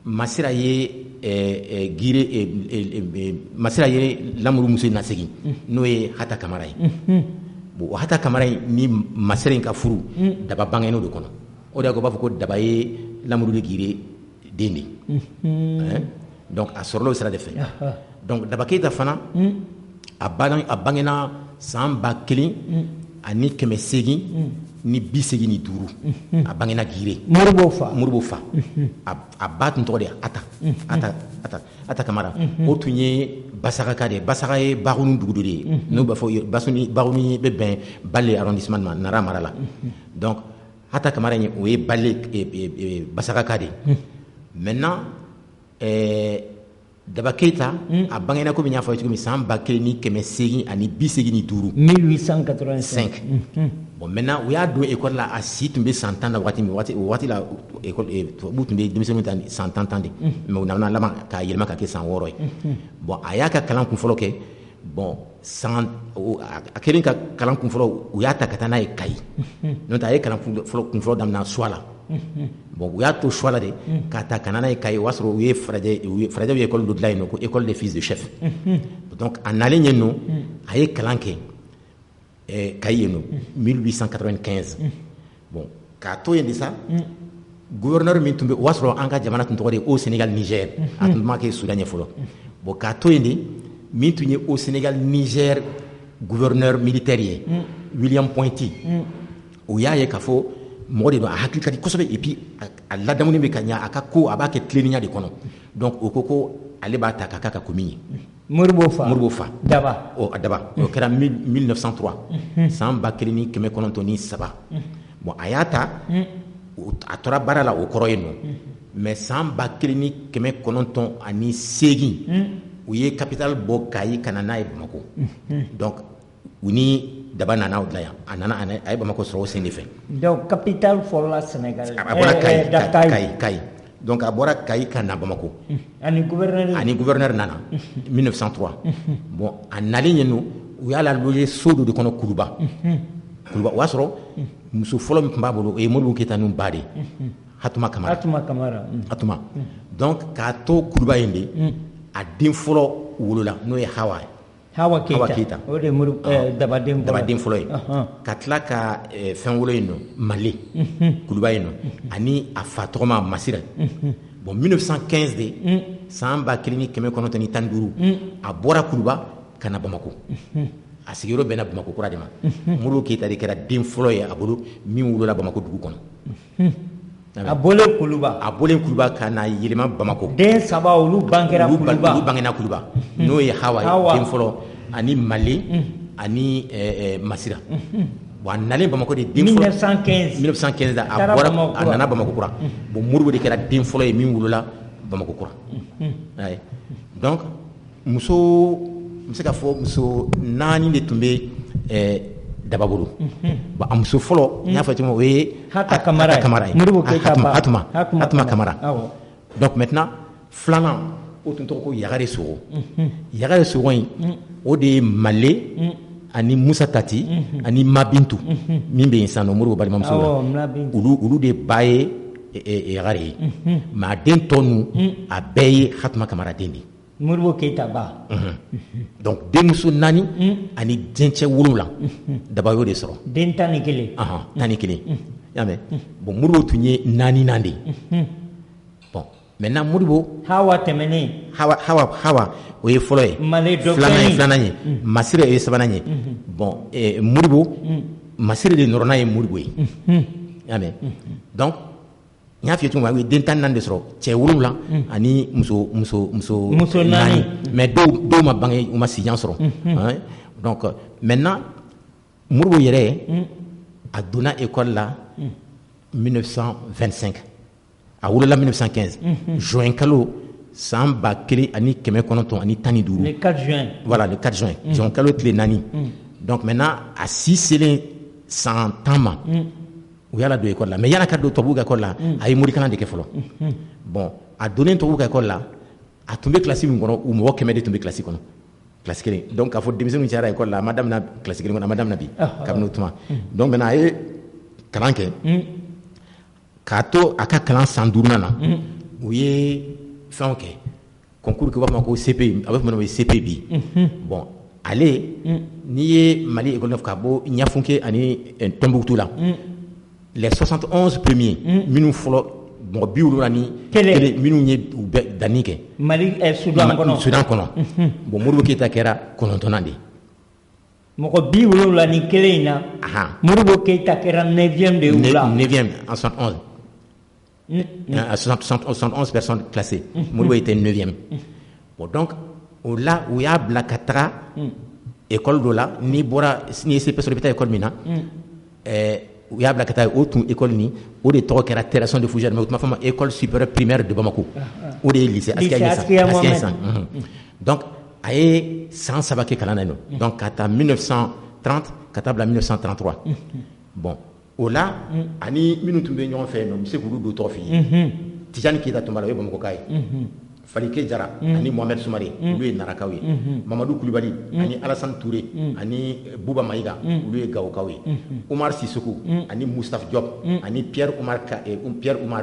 masira ye masira ye lamuru muso na segin n'o ye Hata Kamara ye bon Hata Kamara ni masira in ka furu daba bangeno de kɔnɔ o de ko b'a fɔ ko daba ye lamuru de Gire den de donc a sɔrɔla o sira de fɛ donc Daba Keita fana a bangena san 1985 ni 85 a bangena Gire Moribo fa a ba tun tɔgɔ de Hata Kamara o tun ye Basaga ka de Basaga ye Bagunu dugu dɔ de ye n'o b'a fɔ Bagunu bɛ bɛn Bale arrondissement ma Nara mara la donc Hata Kamara o ye Bale Basaga ka de maintenant Daba Keita a bangena comme n y'a fɔ cogo min san 1885 bon maintenant u y'a don école la a si tun bɛ san 10 na waati la école tubabu tun bɛ denmisɛnninw ta san 10 de mais u nana laban k'a yɛlɛma ka kɛ san 6 ye bon a y'a ka kalan kun fɔlɔ kɛ bon a kɛlen ka kalan kun fɔlɔ u y'a ta ka taa n'a ye Kayi n'o tɛ a ye kalan kun fɔlɔ daminɛ Suala bon u y'a to Suala de k'a ta ka na n'a ye Kayi o y'a sɔrɔ u ye Farajɛw ye école dɔ dilan yen nɔ ko école des fils de chef donc a nalen yen nɔ a ye kalan kɛ Kayi yen nɔ 1895 bon k'a to yen de sa gouverneur min tun bɛ o y'a sɔrɔ an ka jamana tun tɔgɔ de au Sénégal Niger a tun ma kɛ Sudan ye fɔlɔ bon k'a to yen de min tun ye au Sénégal Niger gouverneur militaire ye William Pointy o y'a ye k'a fɔ mɔgɔ de don a hakili ka di kosɛbɛ et puis a ladamunen bɛ ka ɲɛ a ka ko a b'a kɛ tilennenya de kɔnɔ donc o ko ale b'a ta k'a k'a ka commune ye Moribo fa Daba o kɛra 1903 san 1903 bon a y'a ta a tora baara la o kɔrɔ yen nɔ mais san 1908 u ye capitale bɔ Kayi ka na n'a ye Bamako donc u ni Daba nana o dilan yan a ye Bamako sɔrɔ o sen de fɛ donc capitale fɔlɔla Sénégal a bɔra Kayi donc a bɔra Kayi ka na Bamako ani gouverneur nana 1903 bon a nalen yen nɔ u y'a la loger so dɔ de kɔnɔ Kuluba o y'a sɔrɔ muso fɔlɔ min tun b'a bolo o ye Modibo Keita ninnu ba de Hatuma Kamara donc k'a to Kuluba yen de a den fɔlɔ wolola n'o ye Hawa Keita o de Daba den fɔlɔ ye ka tila ka fɛn wolo yen nɔ Male Kuluba yen nɔ ani a fa tɔgɔma Masira bon 1915 de san 1915 a bɔra Kuluba ka na Bamako a sigiyɔrɔ bɛnna Bamako kura de ma Modibo Keita de kɛra den fɔlɔ ye a bolo min wolola Bamako dugu kɔnɔ a bɔlen Kuluba ka na yɛlɛma Bamako den 3 olu bangena Kuluba n'o ye Hawa den fɔlɔ ani Male ani Masira bon a nalen Bamako de den fɔlɔ 1915 a nana Bamako kura bon Modibo de kɛra den fɔlɔ ye min wolola Bamako kura donc n bɛ se ka fɔ muso 4 de tun bɛ Daba bolo bon a muso fɔlɔ n y'a fɔ cogo min o ye Hata Kamara ye Hatuma Kamara donc maintenant filanan o tun tɔgɔ ko Yagare Sogo in o de ye Male ani Musa Tati ani Mabintu min bɛ yen sisan nɔ Modibo balimamuso la olu de ba ye Yagare ye mais a den tɔ ninnu a bɛɛ ye Hatuma Kamara den de ye Modibo Keita ba donc denmuso 4 ani dencɛ 7 Daba y'o de sɔrɔ den 11 y'a mɛn bon Modibo tun ye 4 de ye bon maintenant Modibo Hawa tɛmɛnen Hawa o ye fɔlɔ ye filanan ye Masire ye 3nan ye bon Modibo Masire de nɔrɔna ye Modibo ye y'a mɛn donc n y'a f'i ye cogo min na u ye den 14 de sɔrɔ cɛ 7 ani muso 4 mais dɔw ma bange u ma sijan sɔrɔ donc maintenant Modibo yɛrɛ a donna école la 1925 a wolola 1915 juin kalo san 1915 le 4 juin voilà le 4 juin juin kalo tile 4 donc maintenant a si selen san 10 ma u y'a la don école la mais yana ka don tubabu ka école la a ye morikalan de kɛ fɔlɔ bon a donnen tubabu ka école la a tun bɛ classe min kɔnɔ u mɔgɔ 100 de tun bɛ classe kɔnɔ classe 1 donc k'a fɔ denmisɛnninw cayara école la a ma daminɛ classe 1 kɔnɔ a ma daminɛ bi kabini o tuma donc maintenant a ye kalan kɛ k'a to a ka kalan san 5nan na u ye fɛnw kɛ concours kɛ u b'a fɔ ma ko CPI a bɛ fɔ ma ko CPI bon ale n'i ye Mali école 9 ka bɔ Ɲafunke ani Tombouctou la les 71 premiers minnu fɔlɔ mɔgɔ 71 minnu ye u bɛ danni kɛ Mali Sudan kɔnɔ bon Modibo Keyita kɛra 9nan de ye mɔgɔ 71 in na Modibo Keyita kɛra 9e de ye u la 9e en 71 71 personnes classées Modibo était 9e bon donc o la u y'a bila ka taga école dɔ la n'i ye CP sɔrɔ i bɛ taa école min na u y'a bila ka taa o tun école ni o de tɔgɔ kɛra Terrasson de Fougères mais u tun b'a fɔ ma école supérieure primaire de Bamako o de ye lycée Askia Ɲasan donc a ye san 3 kɛ kalan na yen nɔ donc ka taa 1930 ka taa bila 1933 bon o la ani minnu tun bɛ ɲɔgɔn fɛ yen nɔ n bɛ se k'olu don tɔgɔ f'i ye Tijani Keyita tun b'a la o ye Bamakɔka ye Falike Jara ani Mohamed Soumare olu ye Narakaw ye Mamadou Koulibaly ani Alassane Touré ani Bouba Maïga olu ye Gawokaw ye Omar Sissoko ani Moustapha Diop ani Pierre Oumar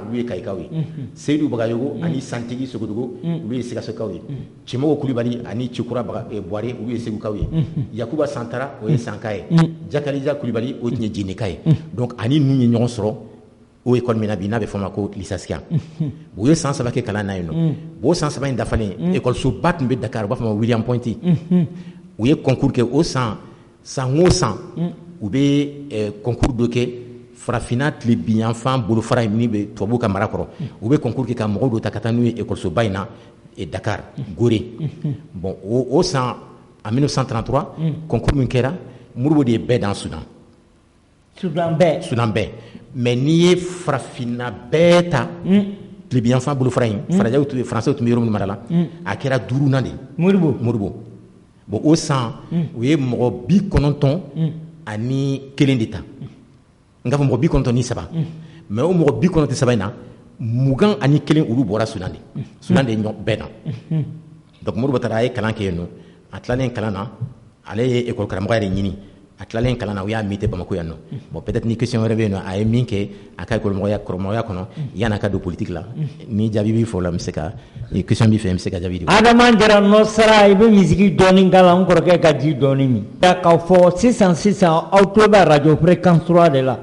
olu ye Kayikaw ye Seydou Bagayogo ani Santigi Sogodogo olu ye Sikasokaw ye Cimogo Koulibaly ani Cikura Boire olu ye Segukaw ye Yakuba Santara o ye Sanka ye Jakalija Koulibaly o tun ye Djeneka ye donc ani ninnu ye ɲɔgɔn sɔrɔ o école min na bi n'a bɛ fɔ ma ko lycée Askia u ye san 3 kɛ kalan na yen nɔ o san 3 in dafalen écolesoba tun bɛ Dakar u b'a fɔ ma William Ponty u ye concours kɛ o san o san u bɛ concours dɔ kɛ farafinna tilebiyanfan bolofara min bɛ tubabuw ka mara kɔrɔ u bɛ concours kɛ ka mɔgɔw dɔ ta ka taa n'u ye écolesoba in na Dakar Gorée bon o san en 1933 concours min kɛra Modibo de ye bɛɛ dan Sudan bɛɛ mais n'i ye farafinna bɛɛ ta tilebiyanfan bolofara in Français tun bɛ yɔrɔ min mara la a kɛra 5nan de ye Modibo bon o san u ye mɔgɔ 91 de ta n k'a fɔ mɔgɔ 93 mais o mɔgɔ 93 in na 21 olu bɔra Sudan de ye bɛɛ dan donc Modibo taara a ye kalan kɛ yen nɔ a tilalen kalan na ale ye école karamɔgɔ yɛrɛ ɲini a tilalen kalan na u y'a mité Bamako yan nɔ bon peut-être ni question wɛrɛ bɛ yen nɔ a ye min kɛ a ka école karamɔgɔya kɔnɔ yan'a ka don politique la ni jaabi b'i fɔ o la n bɛ se ka question b'i fɛ n bɛ se ka jaabi di. Adama jara nɔ sara i bɛ misigi dɔɔni k'a la n kɔrɔkɛ ka ji dɔɔni min. k'a fɔ sisan aw tulo bɛ radio fréquence 3 de la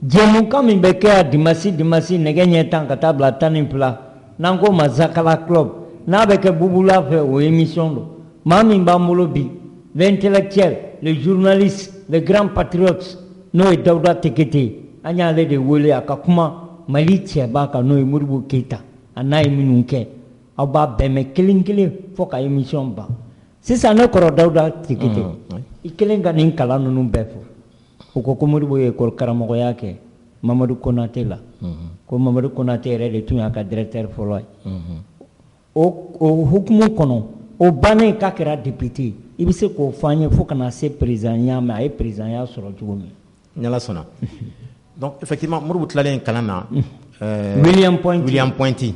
jɛmukan min bɛ kɛ a dimanche nɛgɛ ɲɛ 10 ka taa bila 12 n'an ko ma Zakala club n'a bɛ kɛ Bubula fɛ o émission don maa min b'an bolo bi l'intellectuel le journaliste le grand patriote n'o ye Dawuda Tekete an y'ale de wele a ka kuma Mali cɛba kan n'o ye Modibo Keyita a n'a ye minnu kɛ aw b'a bɛɛ mɛn kelen kelen fo ka émission ban sisan ne kɔrɔ Dawuda Tekete i kelen ka nin kalan ninnu bɛɛ fɔ o ko Modibo ye école karamɔgɔya kɛ Mamadou Konate la ko Mamadou Konate yɛrɛ de tun y'a ka directeur fɔlɔ ye o hukumu kɔnɔ o bannen k'a kɛra député i bɛ se k'o fɔ an ye fo ka na se présidentya ma a ye présidentya sɔrɔ cogo min. N'Ala sɔnna donc effectivement Modibo tilalen kalan na William Ponty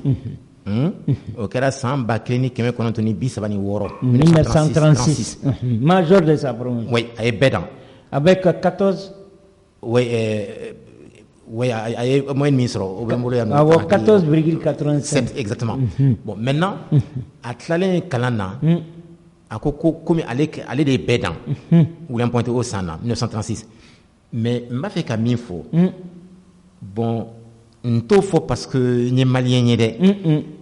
o kɛra san 1936 1936 major de sa promotion. oui a ye bɛɛ dan avec 14 oui a ye moyenne min sɔrɔ o bɛ n bolo yan nɔ 14,85 exactement bon maintenant a tilalen kalan na a ko komi ale de ye bɛɛ dan William Ponty o san na 1936 mais n b'a fɛ ka min fɔ bon n t'o fɔ parce que n ye maliyɛn ye dɛ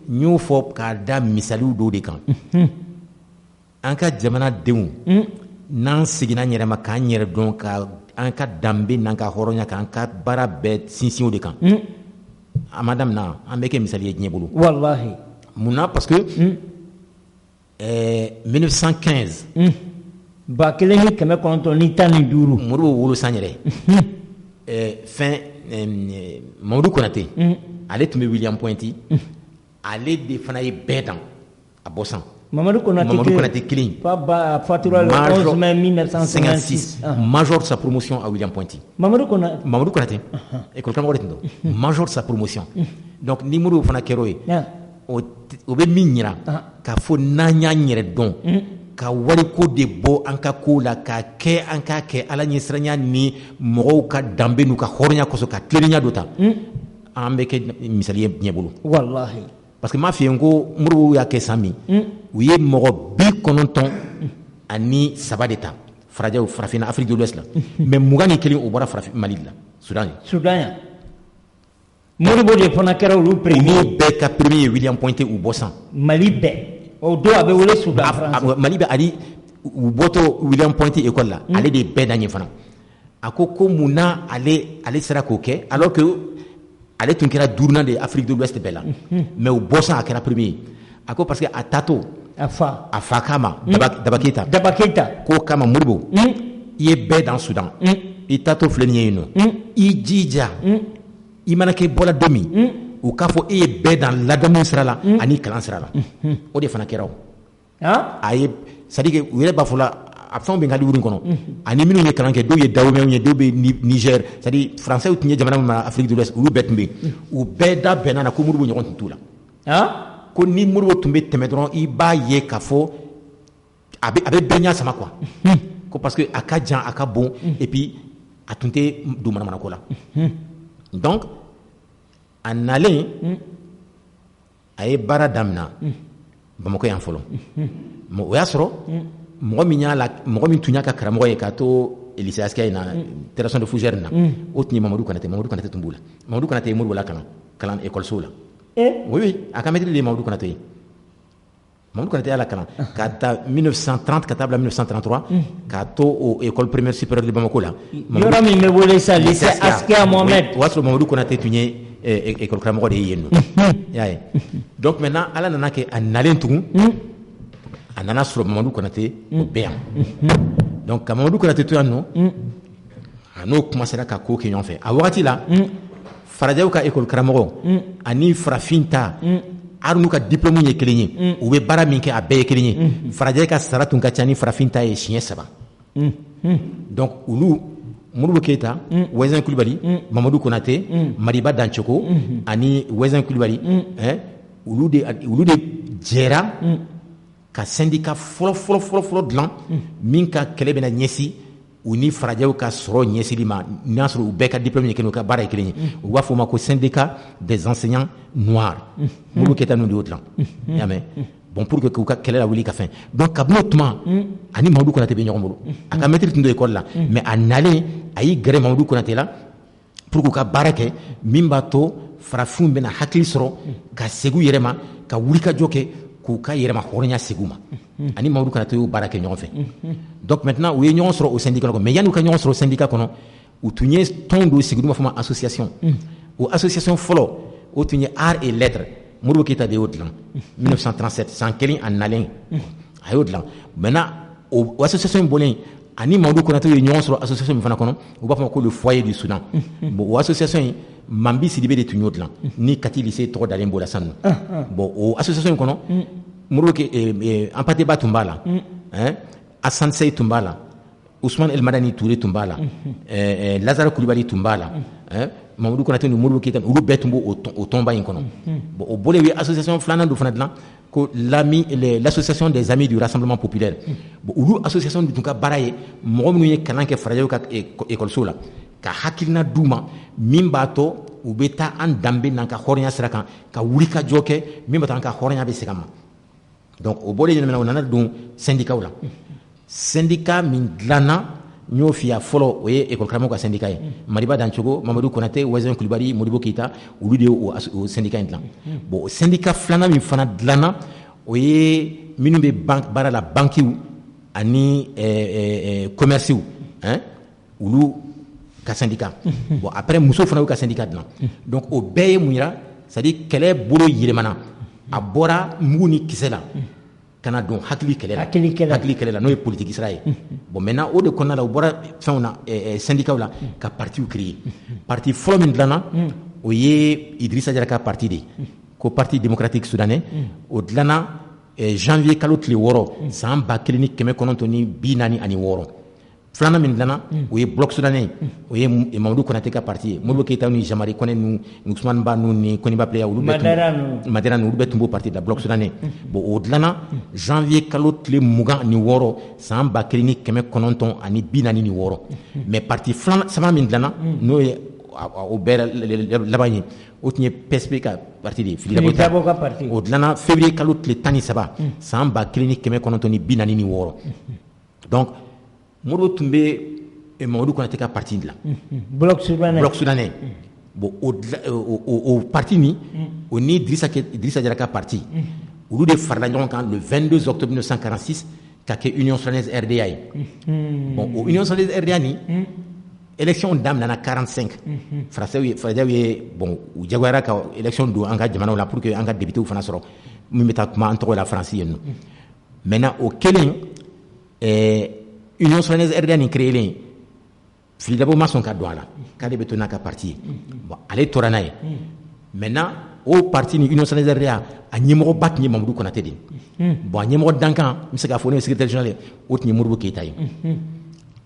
n y'o fɔ k'a da misaliw dɔw de kan an ka jamanadenw n'an seginna an yɛrɛ ma k'an yɛrɛ dɔn ka an ka danbe n'an ka hɔrɔnya k'an ka baara bɛɛ sinsin o de kan a ma daminɛ an bɛ kɛ misali ye diɲɛ bolo walahi mun na parce que 1915 1915 Modibo wolo san yɛrɛ fɛn Mamadou Konate ale tun bɛ William Ponty ale de fana ye bɛɛ dan a bɔ san Mamadou Konate kelen fatura le 11 mai 1956 major sa promotion à William Ponty Mamadou Konate école karamɔgɔ de tun don major sa promotion donc ni Modibo fana kɛra o ye o bɛ min yira k'a fɔ n'an y'an yɛrɛ dɔn ka wariko de bɔ an ka ko la k'a kɛ an k'a kɛ Ala ɲɛsiranya ni mɔgɔw ka danbe n'u ka hɔrɔnya kosɔn ka tilennenya dɔ ta an bɛ kɛ misali ye diɲɛ bolo wallahi parce que m'a fi ngo Modibo y'a kɛ san min u ye mɔgɔ 90 ani 3 de ta farajɛw farafina Afrique de l'Ouest la mais 21 o bɔra Mali la Soudan Modibo de fana kɛra olu premier bɛɛ ka premier William Pointé u bɔ san Mali bɛɛ o don a bɛ wele Soudan Mali bɛ ali u bɔtɔ William Pointé école la ale de bɛɛ da ɲɛ fana a ko munna ale sera k'o kɛ alors que ale tun kɛra duurunan de Afrique de l'Ouest bɛɛ la mais u bɔ san a kɛra premier a ko parce que a tato a fa kama Daba Keita ko kama Modibo i ye bɛɛ dan Soudan i tato filɛ nin ye yen nɔ i jija i mana kɛ bɔla don min u k'a fɔ e ye bɛɛ dan ladamu sira la ani kalan sira la o de fana kɛra o a ye c'est à dire que u yɛrɛ b'a fɔ la a fɛnw bɛ n ka livre in kɔnɔ ani minnu ye kalan kɛ dɔw ye Dahomeyw ye dɔw bɛ Niger c'est à dire français tun ye jamana min na Afrique de l'Ouest olu bɛɛ tun bɛ yen u bɛɛ da bɛnna na ko Modibo ɲɔgɔn tun t'u la ko ni Modibo tun bɛ tɛmɛ dɔrɔn i b'a ye k'a fɔ a bɛ bɛɛ ɲɛ sama quoi ko parce que a ka jan a ka bon et puis a tun tɛ don manamanako la donc a nalen a ye baara daminɛ Bamakɔ yan fɔlɔ o y'a sɔrɔ mɔgɔ min tun y'a ka karamɔgɔ ye k'a to lycée Askia in na Terrason de Fougère na o tun ye Mamadou Kanate tun b'o la Mamadou Kanate ye Modibo la kalan école la oui a ka maître de ye Mamadou Kanate ye Mamadou Kanate y'a la kalan k'a ta 1930 ka taa bila 1933 k'a to o école primaire supérieure de Bamako la yɔrɔ min bɛ wele sa lycée Askia Mohamed o y'a sɔrɔ Mamadou Kanate tun ye école karamɔgɔ de ye yen nɔ y'a ye donc maintenant Ala nana kɛ a nalen tugun a nana sɔrɔ Mamadou Kanate o bɛ yan donc ka Mamadou Kanate to yan nɔ a n'o commencera ka ko kɛ ɲɔgɔn fɛ a wagati la farajɛw ka école karamɔgɔ ani farafin ta hali n'u ka diplôme ye kelen ye u bɛ baara min kɛ a bɛɛ ye kelen ye farajɛ ka sara tun ka ca ni farafin ta ye siɲɛ 3 donc olu Modibo Keita Wɛzɛn Kulibali Mamadou Konate Madiba Dancogo ani Wɛzɛn Kulibali olu de jɛra ka syndicat fɔlɔ dilan min ka kɛlɛ bɛna ɲɛsin u ni farajɛw ka sɔrɔ ɲɛsili ma n'a sɔrɔ u bɛɛ ka diplôme ye kelen u ka baara ye kelen ye u b'a fɔ o ma ko syndicat des enseignants noirs Modibo Keita ninnu de y'o dilan i y'a mɛn bon pour que k'u ka kɛlɛ la wuli ka fɛn donc kabini o tuma ani Mamadou Konate bɛ ɲɔgɔn bolo a ka maître tun don école la mais a nalen a y'i gɛrɛ Mamadou Konate la pour k'u ka baara kɛ min b'a to farafinw bɛna hakili sɔrɔ ka segin u yɛrɛ ma ka wulikajɔ kɛ k'u ka yɛrɛma hɔrɔnya segin u ma ani Mamadou Konate y'o baara kɛ ɲɔgɔn fɛ donc maintenant u ye ɲɔgɔn sɔrɔ o syndicat kɔnɔ mais yanni u ka ɲɔgɔn sɔrɔ o syndicat kɔnɔ u tun ye tɔn dɔ sigi n'u b'a fɔ ma association o association fɔlɔ o tun ye art et lettres Modibo Keita de y'o dilan 1937 san kelen a nalen a y'o dilan maintenant o association in bɔlen ani Mamadou Konate ye ɲɔgɔn sɔrɔ association min fana kɔnɔ u b'a fɔ ma ko le foyer du Soudan bon o association in Mambi Sidibé de tun y'o dilan ni Kati lycée tɔgɔ dalen b'o la sisan nɔ bon o association in kɔnɔ Modibo Ampateba tun b'a la Assane Sey tun b'a la Ousmane El Madani Touré tun b'a la Lazare Coulibaly tun b'a la Mamadou Konate ni Modibo Keita olu bɛɛ tun b'o o tɔnba in kɔnɔ bon o bɔlen u ye association filanan dɔ fana dilan ko l'association des amis du rassemblement populaire bon olu association de tun ka baara ye mɔgɔ minnu ye kalan kɛ farajɛw ka écoleso la ka hakilina d'u ma min b'a to u bɛ taa an danbe n'an ka hɔrɔnya sira kan ka wulikajɔ kɛ min b'a to an ka hɔrɔnya bɛ segin an ma donc o bɔlen ɲɛnamina u nana don syndicat la syndicat min dilanna n y'o f'i ye fɔlɔ o ye école karamɔgɔ ka syndicat ye Madiba Dancogo Mamadou Konate Wɛzɛn Kulibali Modibo Keita olu de ye o syndicat in dilan bon o syndicat filanan min fana dilanna o ye minnu bɛ baara la banquiw ani commerciw olu ka syndicat bon après musow fana y'u ka syndicat dilan donc o bɛɛ ye mun yira c'est à dire kɛlɛ bolo yɛlɛmana a bɔra mugu ni kisɛ la kana don hakili kɛlɛ la n'o ye politique sira ye bon maintenant o de kɔnɔna la u bɔra fɛnw na syndicat la ka partiw créer parti fɔlɔ min dilanna o ye Idrissa Diarra ka parti de ko parti démocratique soudanais o dilanna janvier kalo tile 6 san 1946 filanan min dilanna o ye bloc soudanais o ye Mamadou Konate ka parti ye Modibo Keita ni Jamari Kone ni Ousmane Ba ni Koniba Pleya olu Madera olu bɛɛ tun b'o parti da bloc soudanais bon o dilanna janvier kalo tile 26 san 1946 mais parti filanan sabanan min dilanna n'o ye o bɛɛ laban ye o tun ye PSP ka parti de ye Filidabo ka parti o dilanna février kalo tile 13 san 1946 donc Modibo tun bɛ Mamadu Konate ka parti dilan bloc soudanais bon o parti ni o ni Drissa Diarra ka parti olu de farala ɲɔgɔn kan le 22 octobre 1946 ka kɛ Union Soudanaise RDA ye bon o Union Soudanaise RDA ni élection daminɛna 45 farajɛw ye bon u jagoyara ka élection don an ka jamanaw la pour que an ka députéw fana sɔrɔ min bɛ taa kuma an tɔgɔ la Faransi yen nɔ maintenant o kelen Union Soudanaise RDA nin créelen Filidabo ma sɔn ka don a la k'ale bɛ to n'a ka parti ye bon ale tora n'a ye maintenant o parti ni Union Soudanaise RDA a ɲɛmɔgɔba tun ye Mamadu Konate de ye bon a ɲɛmɔgɔ dankan n bɛ se k'a fɔ ne ye secrétaire général ye o tun ye Modibo Keyita ye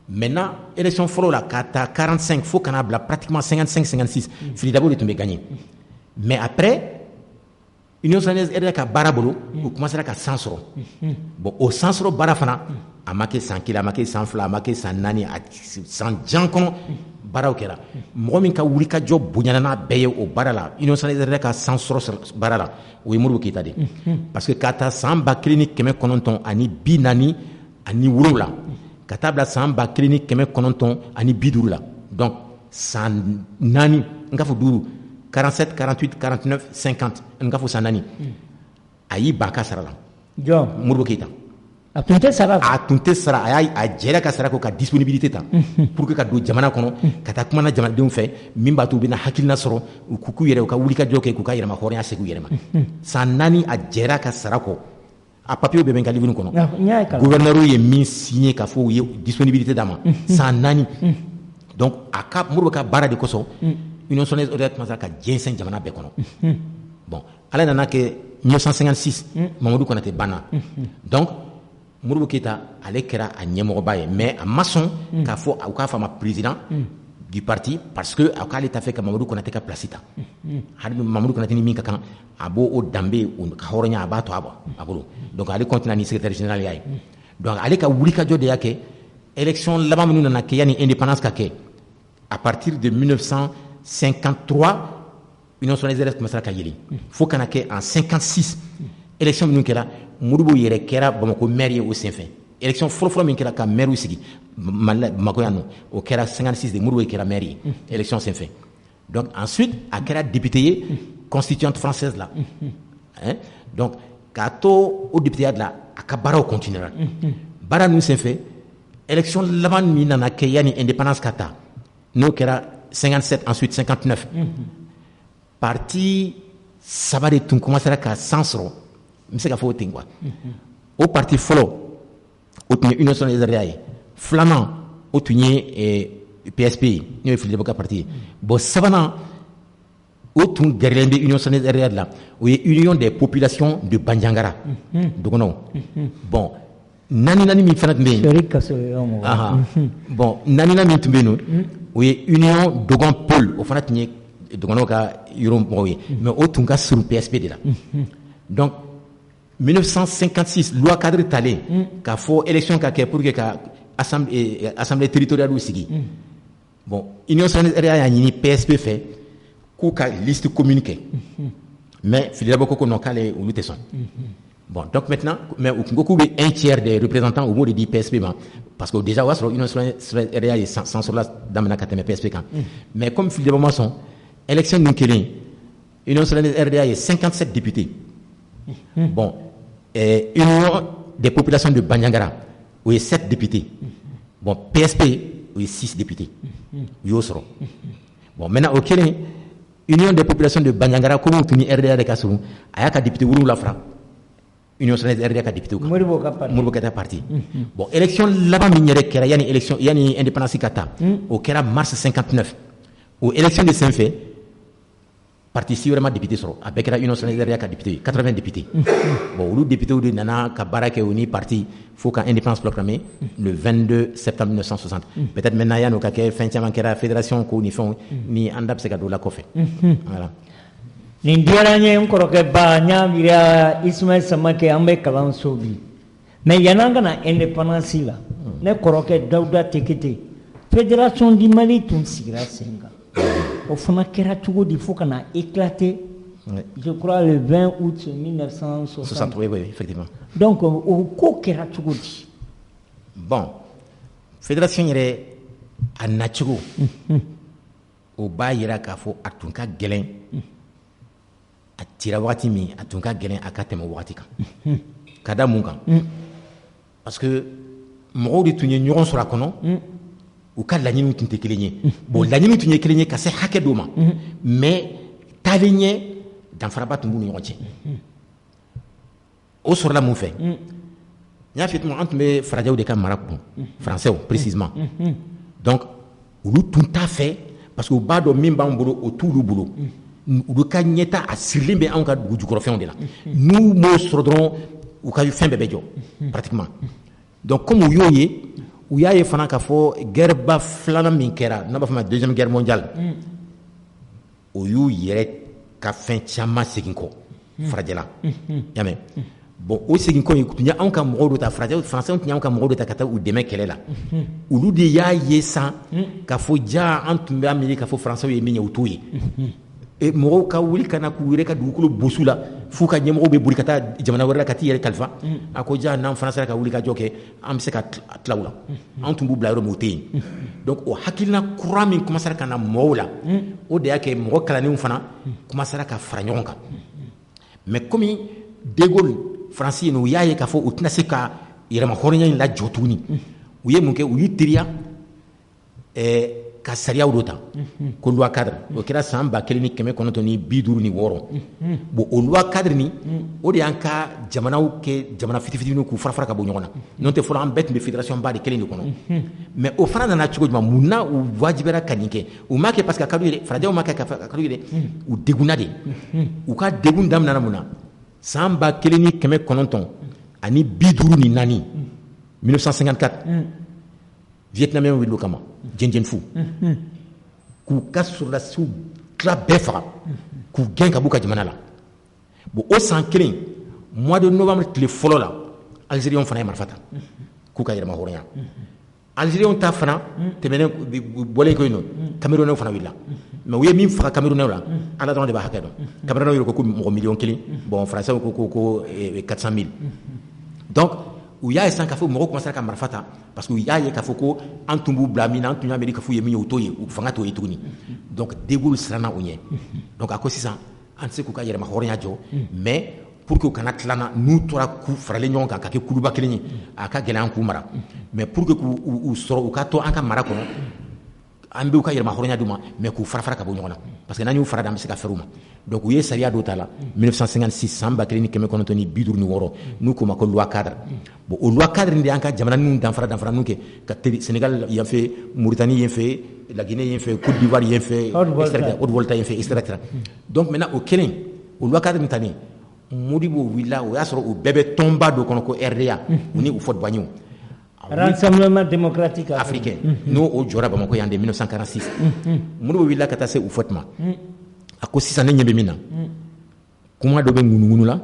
maintenant élection fɔlɔ la ka taa 45 fo kana bila pratiquement 55-56 Filidabo de tun bɛ gagner mais après Union Soudanaise RDA ka baara bolo o commencera ka san sɔrɔ bon o san sɔrɔ baara fana a ma kɛ san 1 a ma kɛ san 2 a ma kɛ san 4 a san jan kɔnɔ baaraw kɛra mɔgɔ min ka wuli ka jɔ bonyana n'a bɛɛ ye o baara la Union Soudanaise RDA ka san sɔrɔ baara la o ye Modibo Keyita de parce que ka taa san 1947 ka taa bila san 1950 la donc san 4 n k'a fɔ 5 47 48 49 50 n k'a fɔ san 4 a y'i ban a ka sara la Modibo Keyita a tun tɛ sara a jɛra ka sara ko ka disponibilité ta pour que ka don jamana kɔnɔ ka taa kuma na jamanadenw fɛ min b'a to u bɛna hakilina sɔrɔ u k'u yɛrɛ u ka wuli ka jɔ kɛ k'u ka yɛrɛma hɔrɔnya segin u yɛrɛ ma san 4 a jɛra ka sara kɔ a papier bɛ bɛ n ka livre kɔnɔ gouverneur ye min signé k'a fɔ u ye disponibilité d'a ma san 4 donc Modibo ka baara de kosɔn Union Soudanaise RDA commencera ka jɛnsɛn jamana bɛɛ kɔnɔ bon ala nana kɛ 1956 Mamadu Konate banna donc Modibo Keyita ale kɛra a ɲɛmɔgɔba ye mais a ma sɔn k'a fɔ u k'a fɔ a ma président du parti parce que a k'ale t'a fɛ ka Mamadu Konate ka place ta hali Mamadu Konate ni min ka kan a b'o danbe o ka hɔrɔnya a b'a to a bolo donc ale continue ni secrétaire général y'a ye donc ale ka wuli ka jɔ de y'a kɛ élection laban minnu nana kɛ yanni indépendance ka kɛ à partir de 1953 Union Soudanaise RDA commencera ka yɛlɛ fo kana kɛ en 56 élection minnu kɛra Modibo yɛrɛ kɛra Bamako maire ye o senfɛ élection fɔlɔfɔlɔ min kɛra ka maire sigi Bamako yan nɔ o kɛra 56 de Modibo kɛra maire ye élection senfɛ donc ensuite a kɛra député ye constituante française la donc k'a to o député ya la a ka baaraw continuera baara ninnu senfɛ élection laban min nana kɛ yanni indépendance ka taa n'o kɛra 57 ensuite 59 parti saba de tun commencera ka san sɔrɔ n bɛ se ka fɔ o ten quoi o parti fɔlɔ o tun ye Union Soudanaise RDA ye filanan o tun ye PSP ye n'o ye Filidabo ka parti ye bon sabanan o tun gɛrɛlen bɛ Union Soudanaise RDA la o ye Union des populations de Bandiagara dɔgɔnɔw bon naani min fana tun bɛ yen bon naani min tun bɛ yen nɔ o ye Union Dogon Pôle o fana tun ye dɔgɔnɔw ka yɔrɔ mɔgɔw ye mais o tun ka surun PSP de la donc 1956 loi cadre talen k'a fɔ élection ka kɛ pour que ka assemblée territoriale sigi bon Union Soudanaise RDA y'a ɲini PSP fɛ k'u ka liste commune kɛ mais Filidabo ko non k'ale olu tɛ sɔn bon donc maintenant mais u ko k'u bɛ 1/3 des représentants u b'o de di PSP ma parce que déjà o y'a sɔrɔ Union Soudanaise RDA ye san sɔrɔla daminɛ ka tɛmɛ PSP kan mais comme Filidabo ma sɔn élection ninnu kelen Union Soudanaise RDA ye 57 députés bon Union des populations de Bandiagara o ye 7 députés bon PSP o ye 6 députés u y'o sɔrɔ bon maintenant o kelen Union des populations de Bandiagara comme u tun ni RDA de ka surun a y'a ka député 7 fara Union Soudanaise RDA ka député kan Modibo Keyita parti bon élection laban min yɛrɛ kɛra yanni indépendance ka taa o kɛra mars 59 o élection de senfɛ parti si wɛrɛ ma député sɔrɔ a bɛɛ kɛra Union Soudanaise RDA ka député 80 députés bon olu députés de nana ka baara kɛ o ni parti fo ka indépendance proclamée le 22 septembre 1960 peut-être maintenant yan'o ka kɛ fɛn caman kɛra fédération ko ni fɛnw ni an da bɛ se ka don o la kɔfɛ voilà nin diyara n ye n kɔrɔkɛ ba n y'a miiriya Ismaël Samakɛ an bɛ kalanso bi mais yan'an ka na indépendance la ne kɔrɔkɛ Dawuda Tekete fédération du Mali tun sigira sen kan au fana kɛra cogo di fo kana éclater. Je crois le 20 août 1960. Oui, effectivement. Donc au ko kɛra cogo di. Bon, fédération yɛrɛ a nacogo o b'a yira k'a fɔ a tun ka gɛlɛn a tira wagati min a tun ka gɛlɛn a ka tɛmɛ wagati kan ka da mun kan parce que mɔgɔw de tun ye ɲɔgɔn sɔrɔ a kɔnɔ u ka laɲiniw tun tɛ kelen ye bon laɲiniw tun ye kelen ye ka se hakɛ dɔ ma mais taalen ɲɛ danfaraba tun b'u ni ɲɔgɔn cɛ o sɔrɔla mun fɛ n y'a f'i ye an tun bɛ farajɛw de ka mara kun français précisément donc olu tun t'a fɛ parce que u b'a dɔn min b'an bolo o t'olu bolo olu ka ɲɛta a sirilen bɛ anw ka dugu jukɔrɔfɛnw de la n'u m'o sɔrɔ dɔrɔn u ka fɛn bɛɛ bɛ jɔ pratiquement donc comme u y'o ye u y'a ye fana k'a fɔ guerreba filanan min kɛra n'a b'a fɔ ma deuxième guerre mondiale o y'u yɛrɛ ka fɛn caman segin kɔ farajɛla y'a mɛn bon o segin kɔ in tun ye anw ka mɔgɔw de ta français tun y'anw ka mɔgɔw de ta ka taa u dɛmɛ kɛlɛ la olu de y'a ye san k'a fɔ ja an tun b'a miiri k'a fɔ français ye min ye u t'o ye mɔgɔw ka wuli ka na k'u yɛrɛ ka dugukolo bosu la f'u ka ɲɛmɔgɔw bɛ boli ka taa jamana wɛrɛ la ka t'i yɛrɛ kalifa a ko ja n'an fana sera ka wuli ka jɔ kɛ an bɛ se ka tila u la an tun b'u bila yɔrɔ min o tɛ yen donc o hakilina kura min commencera ka na mɔgɔw la o de y'a kɛ mɔgɔ kalannenw fana commencera ka fara ɲɔgɔn kan mais comme de Gaulle Faransi u y'a ye k'a fɔ u tɛna se ka yɛrɛmahɔrɔnya in lajɔ tuguni u ye mun kɛ u y'u teriya ka sariyaw dɔ ta ko loi cadre o kɛra san 1956 bon o loi cadre ni o de y'an ka jamanaw kɛ jamana fitinin k'u fara-fara ka bɔ ɲɔgɔn na n'o tɛ fɔlɔ an bɛɛ tun bɛ fédération ba de kelen de kɔnɔ mais o fana nana cogo jumɛn mun na u wajibera ka nin kɛ u m'a kɛ parce que a ka d'u ye dɛ farajɛw m'a kɛ ka d'u ye dɛ u degunna de u ka degun daminɛna mun na san 1954 1954 Vietnamien wili o kama jɛnjɛn fu k'u ka sɔrɔdasiw tila bɛɛ faga k'u gɛn ka b'u ka jamana la bon o san kelen mois de novembre tile fɔlɔ la Algériens fana ye marifa ta k'u ka yɛrɛmahɔrɔnya Algériens ta fana tɛmɛnen bɔlen ko yen nɔ Camerounais fana wulila mais u ye min faga Camerounais la Ala dɔrɔn de b'a hakɛ dɔn Camerounais yɛrɛ ko mɔgɔ miliyɔn 1 bon français ko 400 000 donc u y'a ye sisan k'a fɔ mɔgɔw commencera ka marifa ta parce que u y'a ye k'a fɔ ko an tun b'u bila min na an tun y'a miiri k'a fɔ u ye min ye u t'o ye u fanga t'o ye tuguni donc de Gaulle siranna o ɲɛ donc a ko sisan an tɛ se k'u ka yɛrɛmahɔrɔnya jɔ mais pour que u kana tilanna n'u tora k'u faralen ɲɔgɔn kan ka kɛ kuluba kelen ye a ka gɛlɛn an k'u mara mais pour que k'u sɔrɔ u ka to an ka mara kɔnɔ an b'u ka yɛrɛmahɔrɔnya d'u ma mais k'u fara-fara ka bɔ ɲɔgɔn na parce que n'an y'u fara da an bɛ se ka fɛrɛ u ma donc u ye sariya dɔ ta la 1956 san 1956 n'u k'o ma ko loi cadre bon o loi cadre de y'an ka jamananinw danfara-danfaraninw kɛ ka Sénégal yan fɛ Mauritanie yen fɛ la Guinée yen fɛ Côte d'Ivoire yen fɛ Haute-Volta yen fɛ etc. donc maintenant o kelen o loi cadre nin talen Modibo wulila o y'a sɔrɔ u bɛɛ bɛ tɔnba dɔ kɔnɔ ko RDA u ni Houphouët Boigny Rassemblement démocratique africain n'o o jɔra Bamako yan de 1946 Modibo wulila ka taa se Houphouët ma a ko sisan ne ɲɛ bɛ min na kuma dɔ bɛ ŋunuŋunu la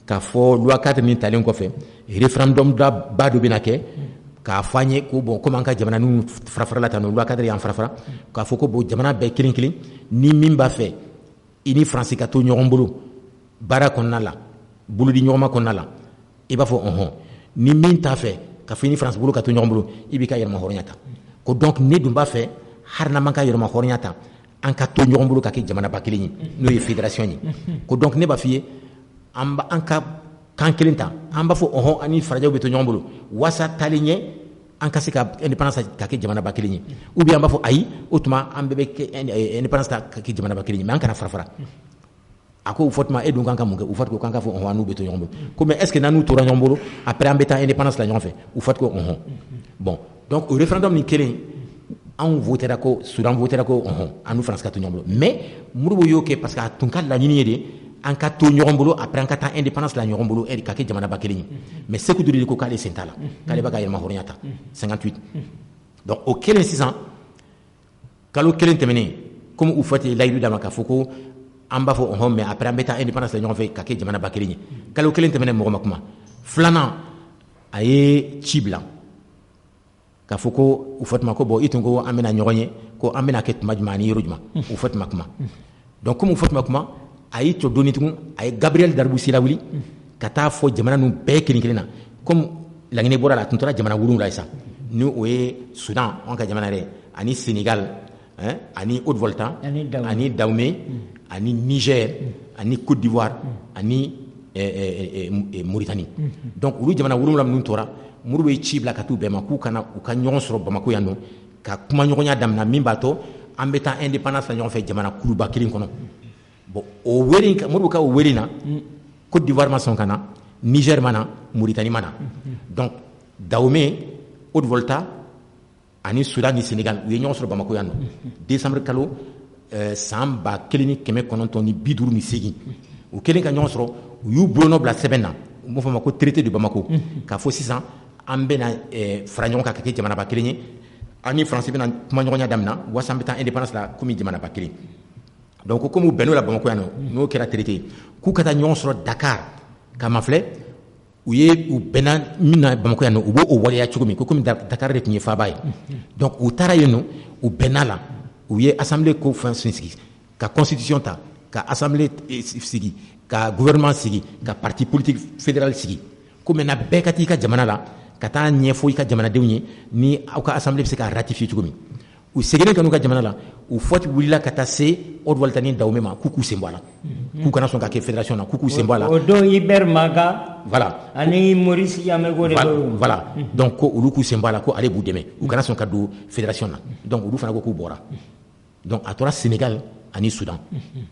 k'a fɔ loi cadre min talen kɔfɛ référendum ba dɔ bɛna kɛ k'a fɔ an ye ko bon comme an ka jamananinw fara-farala tan loi cadre y'an fara-fara k'a fɔ ko bon jamana bɛɛ kelen-kelen ni min b'a fɛ i ni Faransi ka to ɲɔgɔn bolo baara kɔnɔna la bolodi ɲɔgɔnma kɔnɔna la i b'a fɔ ɔhɔn ni min t'a fɛ ka fɔ i ni Faransi bolo ka to ɲɔgɔn bolo i b'i ka yɛrɛmahɔrɔnya ta ko donc ne dun b'a fɛ hali n'an m'an ka yɛrɛmahɔrɔnya ta an ka to ɲɔgɔn bolo ka kɛ jamanaba kelen ye n'o ye fédération ye ko donc ne b'a f'i ye an ka kan kelen ta an b'a fɔ ɔhɔn an ni farajɛw bɛ to ɲɔgɔn bolo waasa taalen ɲɛ an ka se ka indépendance ka kɛ jamanaba kelen ye ou bien an b'a fɔ ayi o tuma an bɛɛ bɛ kɛ indépendance ta ka kɛ jamanaba kelen ye mais an kana fara-fara a ko Houphouët ma e dun kan ka mun kɛ Houphouët ko kan ka fɔ ɔhɔn an n'u bɛ to ɲɔgɔn bolo ko mais est ce que n'an n'u tora ɲɔgɔn bolo après an bɛ taa indépendance la ɲɔgɔn fɛ Houphouët ko ɔhɔn bon donc o référendum nin kelen anw votera ko Soudan votera ko ɔhɔn an n'u Faransi ka to ɲɔgɔn bolo mais Modibo y'o kɛ parce que a tun ka laɲini ye de an ka to ɲɔgɔn bolo après an ka taa indépendance la ɲɔgɔn bolo ka kɛ jamanaba kelen ye mais Sékou Touré de ko k'ale sen t'a la k'ale b'a ka yɛrɛmahɔrɔnya ta 58 donc o kelen sisan kalo kelen tɛmɛnen comme Houphouët ye layidu d'a ma k'a fɔ ko an b'a fɔ ɔhɔn mais après an bɛ taa indépendance la ɲɔgɔn fɛ ka kɛ jamanaba kelen ye kalo kelen tɛmɛnen mɔgɔ ma kuma filanan a ye ci bila k'a fɔ ko u fɔtuma ko bon i tun ko an bɛna ɲɔgɔn ye ko an bɛna kɛ tuma jumɛn ani yɔrɔ jumɛn u fɔtuma kuma donc comme u fɔtuma kuma a y'i jɔ dɔɔni tugun a ye Gabriel Darboussi lawuli ka taa fɔ jamana ninnu bɛɛ kelen kelen na comme laɲini bɔra la a tun tora jamana 7 ye sa ni o ye Soudan an ka jamana yɛrɛ ani Sénégal ani Haute-Volta ani Dahomey ani Niger ani Côte d'Ivoire ani Mauritanie donc olu jamana 7 minnu tora Modibo ye ci bila ka t'u bɛɛ ma k'u kana u ka ɲɔgɔn sɔrɔ Bamako yan nɔ ka kuma ɲɔgɔnya daminɛ min b'a to an bɛ taa indépendance la ɲɔgɔn fɛ jamana kuluba kelen kɔnɔ bon o wele Modibo ka o wele na Côte d'Ivoire ma sɔn ka na Niger ma na Mauritanie ma na donc Dahomey Haute-Volta ani Soudan ni Sénégal u ye ɲɔgɔn sɔrɔ Bamako yan nɔ décembre kalo san 1958 u kelen ka ɲɔgɔn sɔrɔ u y'u bolonɔ bila sɛbɛn na u b'a fɔ ma ko traité de Bamako k'a fɔ sisan an bɛna fara ɲɔgɔn kan ka kɛ jamanaba kelen ye an ni Faransi bɛna kuma ɲɔgɔnya daminɛ waasa an bɛ taa indépendance la komi jamanaba kelen donc comme u bɛnn'o la Bamako yan nɔ n'o kɛra traité ye k'u ka taa ɲɔgɔn sɔrɔ Dakar ka ma filɛ u bɛnna min na Bamako yan nɔ u b'o waleya cogo min ko komi Dakar de tun ye faaba ye donc u taara yen nɔ u bɛnna la u ye assemblée ko fɛn sigi ka constitution ta ka assemblée sigi ka gouvernement sigi ka parti politique fédéral sigi ko maintenant bɛɛ ka t'i ka jamana la ka taa ɲɛfɔ i ka jamanadenw ye ni aw ka assemblée bɛ se ka ratifier cogo min u seginnen ka n'u ka jamana la u fɔti wulila ka taa se Haute-Volta ni Dahomey ma k'u sen bɔ a la k'u kana sɔn ka kɛ fédération na k'u sen bɔ a la o don Hubert Maga voilà ani Maurice Yamego de voilà donc ko olu k'u sen bɔ a la ko ale b'u dɛmɛ u kana sɔn ka don fédération na donc olu fana ko k'u bɔra donc a tora Sénégal ani Soudan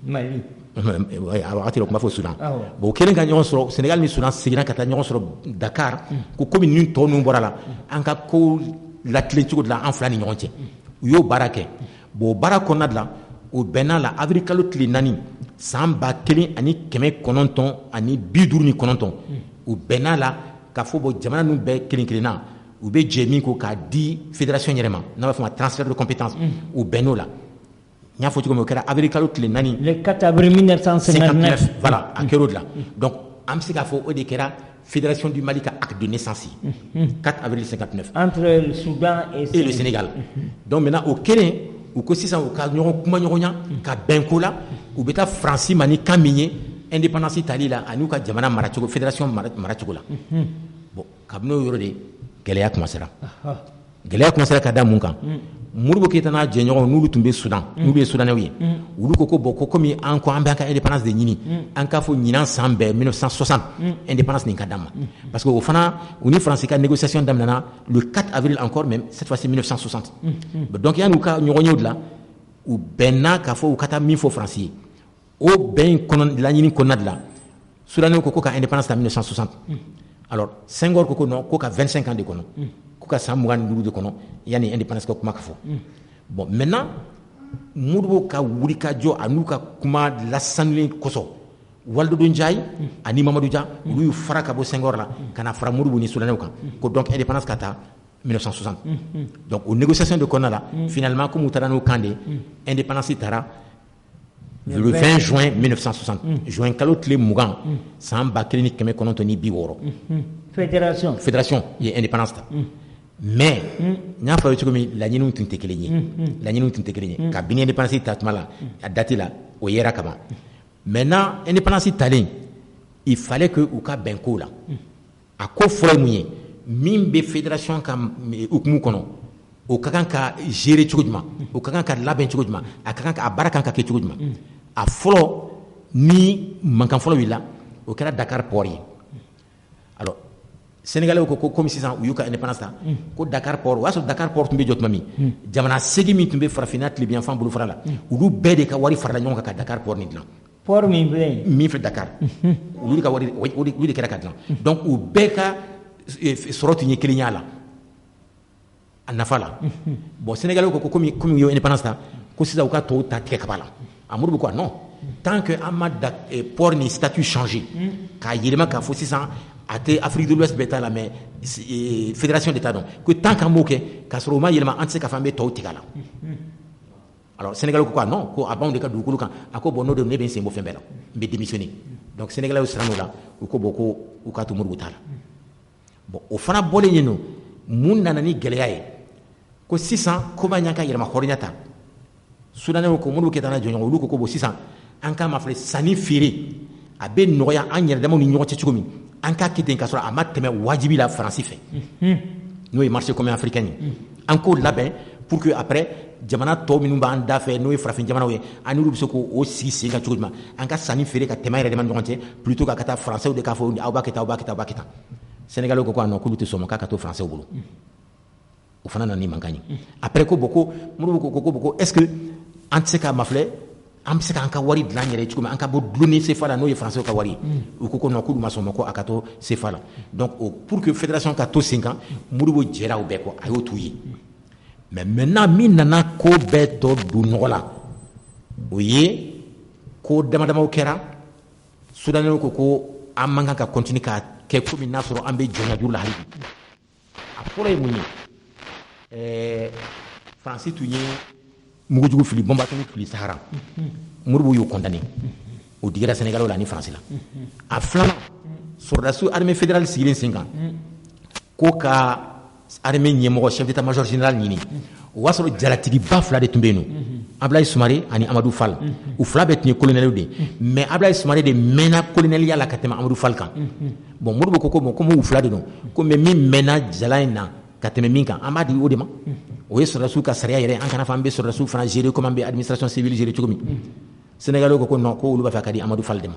Mali a wagati la kuma fɔ Soudan bon kelen ka ɲɔgɔn sɔrɔ Sénégal ni Soudan seginna ka taa ɲɔgɔn sɔrɔ Dakar ko komi nin tɔ ninnu bɔra la an ka ko latilen cogo de la an fila ni ɲɔgɔn cɛ u y'o baara kɛ bon o baara kɔnɔna de la o bɛnna la avril kalo tile 4 san 1959 u bɛnna la k'a fɔ bon jamana ninnu bɛɛ kelen kelenna u bɛ jɛ min ko k'a di fédération yɛrɛ ma n'a b'a fɔ ma transfert de compétence u bɛnn'o la n y'a fɔ cogo min o kɛra avril kalo tile 4 le 4 avril 1959 voilà a kɛra o de la donc an bɛ se k'a fɔ o de kɛra Fédération du Mali ka acte de naissance 4 avril 59 entre le Soudan et le Sénégal donc maintenant au kelen u ko sisan u ka ɲɔgɔn kuma ɲɔgɔnya ka bɛn ko la u bɛ taa Faransi ma ni kan min ye indépendance tali la ani u ka jamana maracogo fédération maracogo la bon kabini o yɔrɔ de gɛlɛya commencera ka da mun kan Modibo Keyita n'a jɛɲɔgɔnw n'olu tun bɛ Soudan n'olu ye Soudanais ye olu ko bon ko komi an ko an bɛ an ka indépendance de ɲini an k'a fɔ ɲinan san bɛɛ 1960 indépendance nin ka d'an ma parce que o fana u ni Faransi ka négociation daminɛna le 4 avril encore même cette fois-ci 1960 donc yanni u ka ɲɔgɔn ye o de la u bɛnna k'a fɔ u ka taa min fɔ Faransi ye o bɛn laɲini kɔnɔna de la Soudanais ko ka indépendance ta 1960 alors Senghor ko non ko ka 25 ans de kɔnɔ ko ka san 25 de kɔnɔ yani indépendance ka kuma ka fɔ bon maintenant Modibo ka wuli ka jɔ a n'u ka kuma lasanulen kosɔn Waldodo Ndiaye ani Mamadou Dia olu y'u fara ka bɔ Senghor la ka na fara Modibo ni Soudanais kan ko donc indépendance ka taa 1960 donc o négociation de kɔnɔna la finalement comme u taara n'o kan de indépendance taara le 20 juin 1960 juin kalo tile 20 san 1960 fédération ye indépendance ta mais n y'a fɔ cogo min laɲiniw tun tɛ kelen ye kabini indépendance ta tuma la a date la o yera kaban maintenant indépendance talen il fallait que u ka bɛn ko la a ko fɔlɔ ye mun ye min bɛ fédération ka hukumu kɔnɔ o ka kan ka gérer cogo jumɛn o ka kan ka labɛn cogo jumɛn a ka kan ka a baara kan ka kɛ cogo jumɛn a fɔlɔ ni mankan fɔlɔ wulila o kɛra Dakar port ye alors Sénégalais ko comme sisan u y'u ka indépendance ta ko Dakar port o y'a sɔrɔ Dakar port tun bɛ jɔ tuma min jamana 8 min tun bɛ farafinna tilebiyanfan bolofara la olu bɛɛ de ka wari farala ɲɔgɔn kan ka Dakar port nin dilan port min filɛ Dakar olu ka wari olu de kɛra ka dilan donc u bɛɛ ka sɔrɔ tun ye kelen ye a la a nafa la bon Sénégalais ko comme u y'o indépendance ta ko sisan u ka tɔw ta tigɛ kaba la a Modibo ko non tant que an ma port ni statut changé k'a yɛlɛma k'a fɔ sisan a tɛ Afrique de l'Ouest bɛɛ ta la mais fédération de ta dɔn ko tant qu'an m'o kɛ k'a sɔrɔ o ma yɛlɛma an tɛ se k'a fɔ an bɛ tɔw tigɛ a la alors Sénégalais ko non ko a b'anw de ka dugukolo kan a ko bon n'o de ne bɛ n sen bɔ fɛn bɛɛ la n bɛ démissionner donc Sénégalais siran o la u ko bon ko u k'a to Modibo t'a la bon o fana bɔlen yen nɔ mun nana ni gɛlɛya ye ko sisan ko ba ɲa ka yɛlɛma hɔrɔnya ta sudanɛw ko minnu bɛ kɛ tan na jɔɲɔgɔn olu ko bon sisan an ka ma filɛ sanni feere a bɛ nɔgɔya an yɛrɛ damaw ni ɲɔgɔn cɛ cogo min an ka kɛ ten ka sɔrɔ a ma tɛmɛ wajibi la Faransi fɛ n'o ye marché commun africain ye an k'o labɛn pour que après jamana tɔw minnu b'an da fɛ n'o ye farafin jamanaw ye an n'olu bɛ se k'o sigi sen kan cogo jumɛn an ka sanni feere ka tɛmɛ yɛrɛ dama ni ɲɔgɔn cɛ plutôt ka taa français de k'a fɔ aw b'a kɛ tan aw b'a kɛ tan aw b'a kɛ tan Sénégalais ko non k'olu tɛ sɔn ma k'a ka to français bolo o fana nana ni mankan ye après ko bon ko Modibo ko est-ce que an tɛ se ka mafilɛ an bɛ se k'an ka wari dilan yɛrɛ cogo min an ka bɔ dulonni CFA la n'o ye français ka wari ye u ko non k'olu ma sɔn ma ko a ka to CFA la donc pour que fédération ka to sen kan Modibo jɛra o bɛɛ kɔ a y'o t'u ye mais maintenant min nana ko bɛɛ tɔ don nɔgɔ la o ye ko damadamaw kɛra Sudanɛw ko an man kan ka continuer ka kɛ komi n'a sɔrɔ an bɛ jɔnya juru la hali bi a fɔlɔ ye mun ye Faransi tun ye mugujugu fili bombatoni fili Sahara Modibo y'o condamné o digira Sénégalais la ni Faransi la a filanan sɔrɔdasiw armée fédérale sigilen sen kan ko ka armée ɲɛmɔgɔ chef d'état-major général ɲini o b'a sɔrɔ jalatigiba fila de tun bɛ yen nɔ Ablaye Soumaré ani Amadou Fall u fila bɛɛ tun ye colonel de mais Ablaye Soumaré de mɛnna coloneliya la ka tɛmɛ Amadou Fall kan bon Modibo ko bon comme u fila de don ko mais min mɛnna jala in na ka tɛmɛ min kan an b'a di o de ma o ye sɔrɔdasiw ka sariya yɛrɛ an kana fɔ an bɛ sɔrɔdasiw fana gérer comme an bɛ administration civile gérer cogo min Sénégalais ko non ko olu b'a fɛ ka di Amadou Fall de ma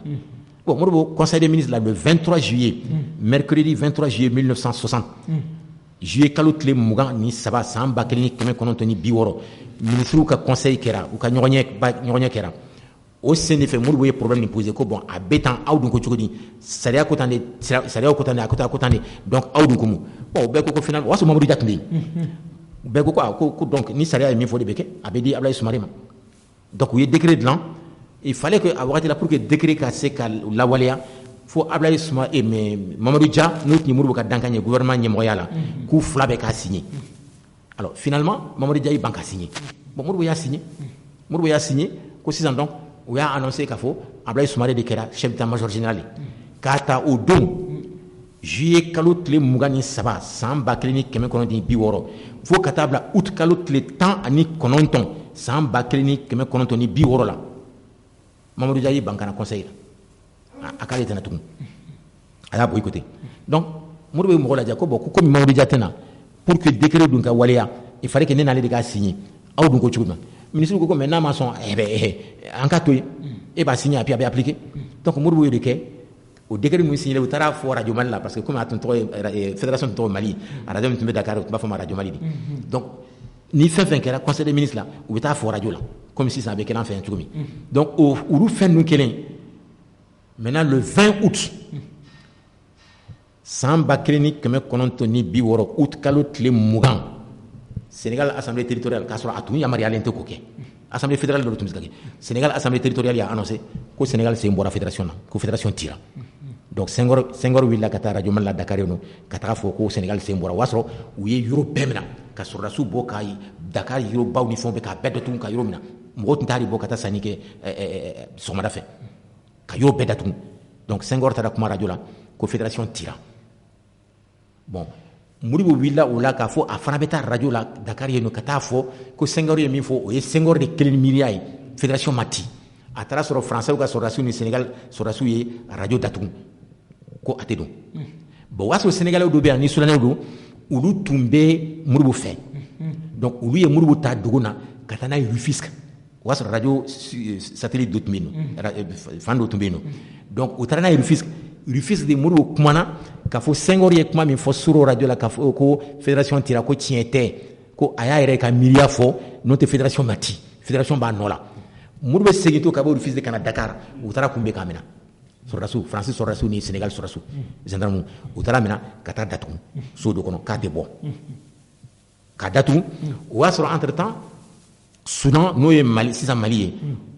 bon Modibo conseil des ministres la le 23 juillet mercredi 23 juillet 1960 juillet kalo tile 23 san 1960 ministre ka conseil kɛra u ka ɲɔgɔnye kɛra o sen de fɛ Modibo ye problème nin poser ko bon a bɛ tan aw dun ko cogo di sariya ko tan de sariyaw ko tan de a ko tan de donc aw dun ko mun bon o bɛɛ ko finalement o y'a sɔrɔ Mamadou Dia tun bɛ yen u bɛɛ ko donc ni sariya ye min fɔ de bɛ kɛ a bɛ di Ablaye Soumaré ma donc u ye décret dilan il fallait que a wagati la pour que décret ka se ka lawaleya fo Ablaye Soumaré mais Mamadou Dia n'o tun ye Modibo ka dankan ye gouvernement ɲɛmɔgɔya la k'u fila bɛɛ k'a signé alors finalement Mamadou Dia y'i ban ka signé bon Modibo y'a signé ko sisan donc o y'a annoncé k'a fɔ Ablaye Soumaré de kɛra chef d'état-major général ye k'a ta o don juillet kalo tile 23 san 1960 fo ka taa bila août kalo tile 19 san 1960 la Mamadou Dia y'i ban ka na conseil la a k'ale tɛna tugun a y'a bɔ i côté donc Modibo ye mɔgɔ lajɛ ko bon ko komi Mamadou Dia tɛna pour que décret dun ka waleya il fallait que ne n'ale de k'a signé aw dun ko cogo min ministre ko mais n'a ma sɔn an ka to yen e b'a signé a puis a bɛ appliqué donc Modibo y'o de kɛ o décret min signé u taara fɔ radio Mali la parce que comme a tun tɔgɔ ye fédération tun tɔgɔ Mali a radio min tun bɛ Dakar u tun b'a fɔ ma radio Mali de donc ni fɛn fɛn kɛra conseil des ministres la u bɛ taa fɔ radio la comme sisan a bɛ kɛ an fɛ yan cogo min donc olu fɛn ninnu kelen maintenant le 20 août san 1960 août kalo tile 20 Sénégal assemblée territoriale k'a sɔrɔ a tun yamaruyalen tɛ k'o kɛ assemblée fédérale dɔ tun bɛ se ka kɛ Sénégal assemblée territoriale y'a annoncé ko Sénégal sen bɔra fédération na ko fédération tira donc Senghor wulila ka taa radio Mali la Dakar yen nɔ ka taga fɔ ko Sénégal sen bɔra o y'a sɔrɔ u ye yɔrɔ bɛɛ minɛ ka sɔrɔdasiw bɔ ka Dakar yɔrɔbaw ni fɛnw bɛɛ k'a bɛɛ datugu ka yɔrɔ minɛ mɔgɔw tun t'a hali bɔ ka taa sanni kɛ sɔgɔmada fɛ ka yɔrɔ bɛɛ datugu donc Senghor taara kuma radio la ko fédération tira bon Modibo wulila o la k'a fɔ a fana bɛ taa radio la Dakar yen nɔ ka taa fɔ ko Senghor ye min fɔ o ye Senghor de kelen ni miiriya ye fédération ma ci a taara sɔrɔ français ka sɔrɔdasiw ni Sénégal sɔrɔdasiw ye radio datugu ko a tɛ don bon o y'a sɔrɔ Sénégalais dɔw bɛ yan ni Soudanais don olu tun bɛ Modibo fɛ donc olu ye Modibo ta dogo na ka taa n'a ye Rufisque o y'a sɔrɔ radio satellite dɔ tun bɛ yen nɔ fan dɔ tun bɛ yen nɔ donc o taara n'a ye Rufisque de Modibo kumana k'a fɔ Senghor ye kuma min fɔ Soro radio la k'a fɔ ko fédération tira ko tiɲɛ tɛ ko a y'a yɛrɛ ka miiriya fɔ n'o tɛ fédération ma ci fédération b'a nɔ la Modibo segin to ka bɔ Rufisque ka na Dakar u taara kunbɛn k'a minɛ sɔrɔdasiw France sɔrɔdasiw ni Sénégal sɔrɔdasiw gendarme u taara minɛ ka taa datugu so dɔ kɔnɔ k'a tɛ bɔ k'a datugu o y'a sɔrɔ entre temps Soudan n'o ye sisan Mali ye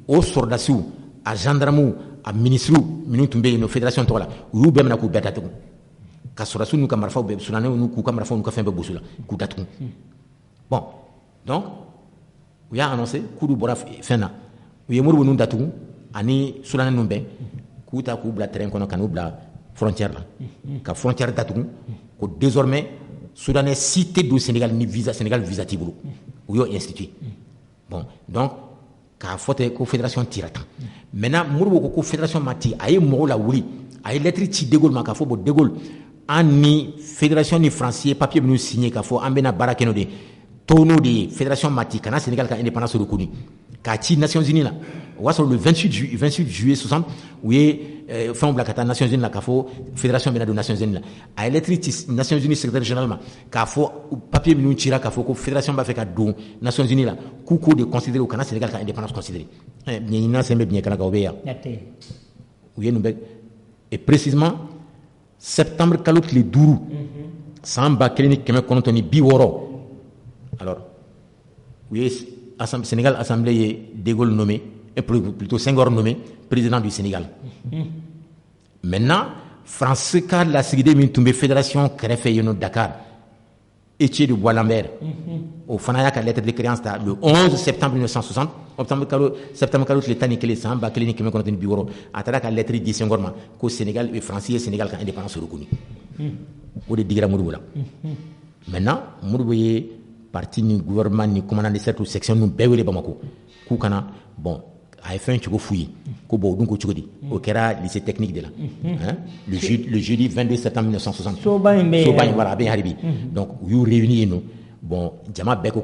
o sɔrɔdasiw a gendarmew a ministres minnu tun bɛ yen nɔ fédération tɔgɔ la u y'u bɛɛ minɛ k'u bɛɛ datugu ka sɔrɔdasiw n'u ka marifaw bɛɛ Soudanais n'u k'u ka marifaw n'u ka fɛn bɛɛ boso la k'u datugu bon donc u y'a annoncé k'olu bɔra fɛn na u ye Modibo ninnu datugu ani Soudanais ninnu bɛɛ k'u ta k'u bila terrain kɔnɔ ka n'u bila frontière la ka frontière datugu ko désormais soudanais cité du Sénégal ni visa Sénégal visa ti bolo ou yo institué bon donc ka fote ko fédération tirata maintenant murbo ko fédération mati ay mo la wuri ay lettre ci de Gaulle ma ka fo bo de Gaulle ani fédération ni français papier nous signé ka fo ambena barakeno de tono de fédération mati kana Sénégal ka indépendance reconnue ka ci Nations Unies là waso le 28 juillet 60 oui fond blakata Nations Unies la ka fo fédération bena de Nations Unies là ay lettre ci Nations Unies secrétaire général ma ka fo papier nous tira ka fo ko fédération ba fe ka do Nations Unies là kuko de considérer au kana Sénégal ka indépendance considérée ni na sembe bien kana ka obeya oui nous et précisément septembre kalot le duru samba clinique keme konontoni biworo alors oui Sénégal assemblée de Gaulle nommé et plutôt Senghor nommé président du Sénégal maintenant François Carl la sigide min tumbe fédération créfe yono Dakar Etier de Bois-Lambert au fanaya ka lettre de créance le 11 septembre 1960 septembre kalot le tani kele samba clinique keme konontoni biworo atara ka lettre di Senghor ma ko Sénégal et français Sénégal ka indépendance reconnue o de digira mudu la maintenant mudu parti ni gouvernement ni commandant de cette section nous bewele Bamako ku kana bon ay fin ci go fuyi ko bo dun ko ci godi au kera lycée technique de là hein le jeudi 22 septembre 1960 so ba voilà bien haribi donc you réunis nous bon jama beko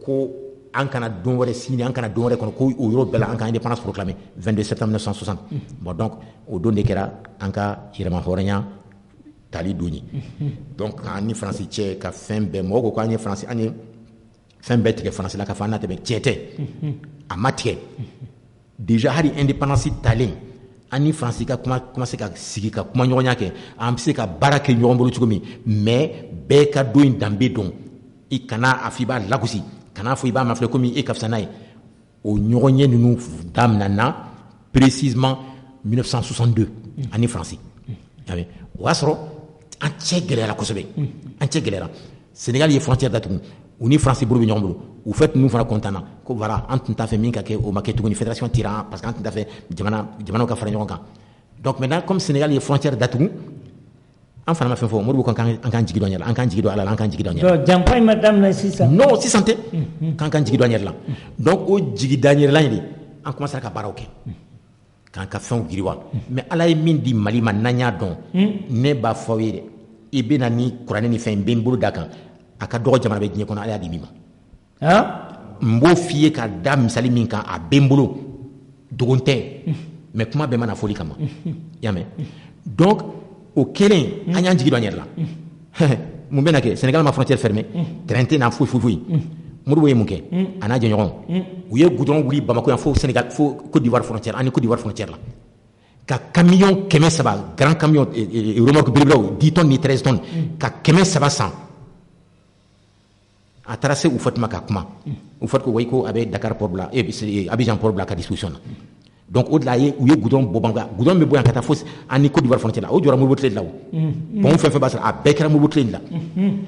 ko an kana don wore signé an kana don wore ko o Europe bela an ka indépendance proclamée 22 septembre 1960 bon donc au don de kera an ka irema horenya tali duni donc en français tché ka fin be mogo ko en français ani fin bête que français la ka fana te be tchété a matière déjà hari indépendance italien ani français ka commencer ka sigi ka kuma nyonya ke am se ka barake nyombolo tsukomi mais be ka do indambe don ikana afiba lagusi kana fo iba mafle komi e kafsanaï o nyonye nous dam nana précisément 1962 ani français yabe wasro entier galère la kosobe entier galère Sénégal est frontière d'Atoum ou ni France buru nyombo ou fait nous fana contana ko voilà ant ta fait minka ke o maketu ni fédération tiran parce qu'ant ta fait jamana ka fara nyonka donc maintenant comme Sénégal est frontière d'Atoum en fana ma fait fo mo kan kan jigi doñal an kan jigi do ala an kan jigi doñal do jampay madame na sisa non si santé kan jigi doñal la donc o jigi doñal la ni an commence à baroke kan ka fon giriwa mais ala yi min di Mali ma nanya don ne ba fawire ibina ni Qur'an ni fen ben bulu dakan aka dogo jamana be dinye kono ala di mima mbo fiye ka da misali min kan a ben bulu dogonte mais kuma be mana foli kama yame donc au kelen anya jigi doñer la mu be na ke Sénégal ma frontière fermée trente na fouy mudu boye munke ana je ñogon u ye goudron wuli Bamako fo Sénégal fo Côte d'Ivoire frontière ani Côte d'Ivoire frontière la ka camion keme saba grand camion remorque bilbao 10 tonnes ni 13 tonnes ka keme saba san a tracé ou fatma ka kuma ou fat ko way ko abe Dakar port bla et Abidjan port bla ka discussion donc au-delà u ye goudron bobanga goudron be boyan kata fo ani Côte d'Ivoire frontière la o jora mo botle la bon fe basa a bekra mo botle la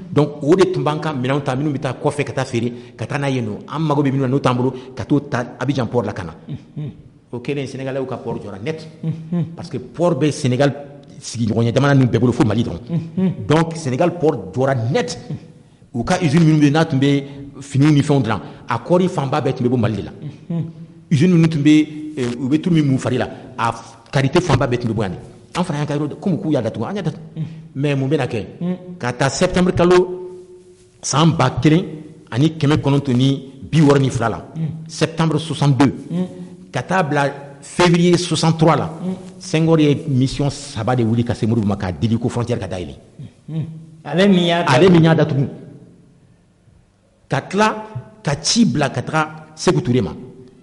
donc o de tumbanka minan ta minu bita ko fe kata feri kata na yeno am mago be minu no tambulu kato ta Abidjan port la kana o kelen Sénégalais ou ka port jora net parce que port be Sénégal sigi ngonya jamana nu be bolo fo Mali donc Sénégal port jora net ou ka usine minu na tumbe fini ni fondran akori famba be tumbe bo Mali la usine minu tumbe u be tumi mu farila a karité famba bet mbe boyani en fana yanka comme ku ya datu anya datu mais mu bena ke kata septembre kalo samba kelen ani keme konontoni bi worni flala septembre 62 kata bla février 63 la Senghor ye mission saba de wuli ka se muru maka dili ko frontière ka daili ale minya datu katla kachibla katra sekuturema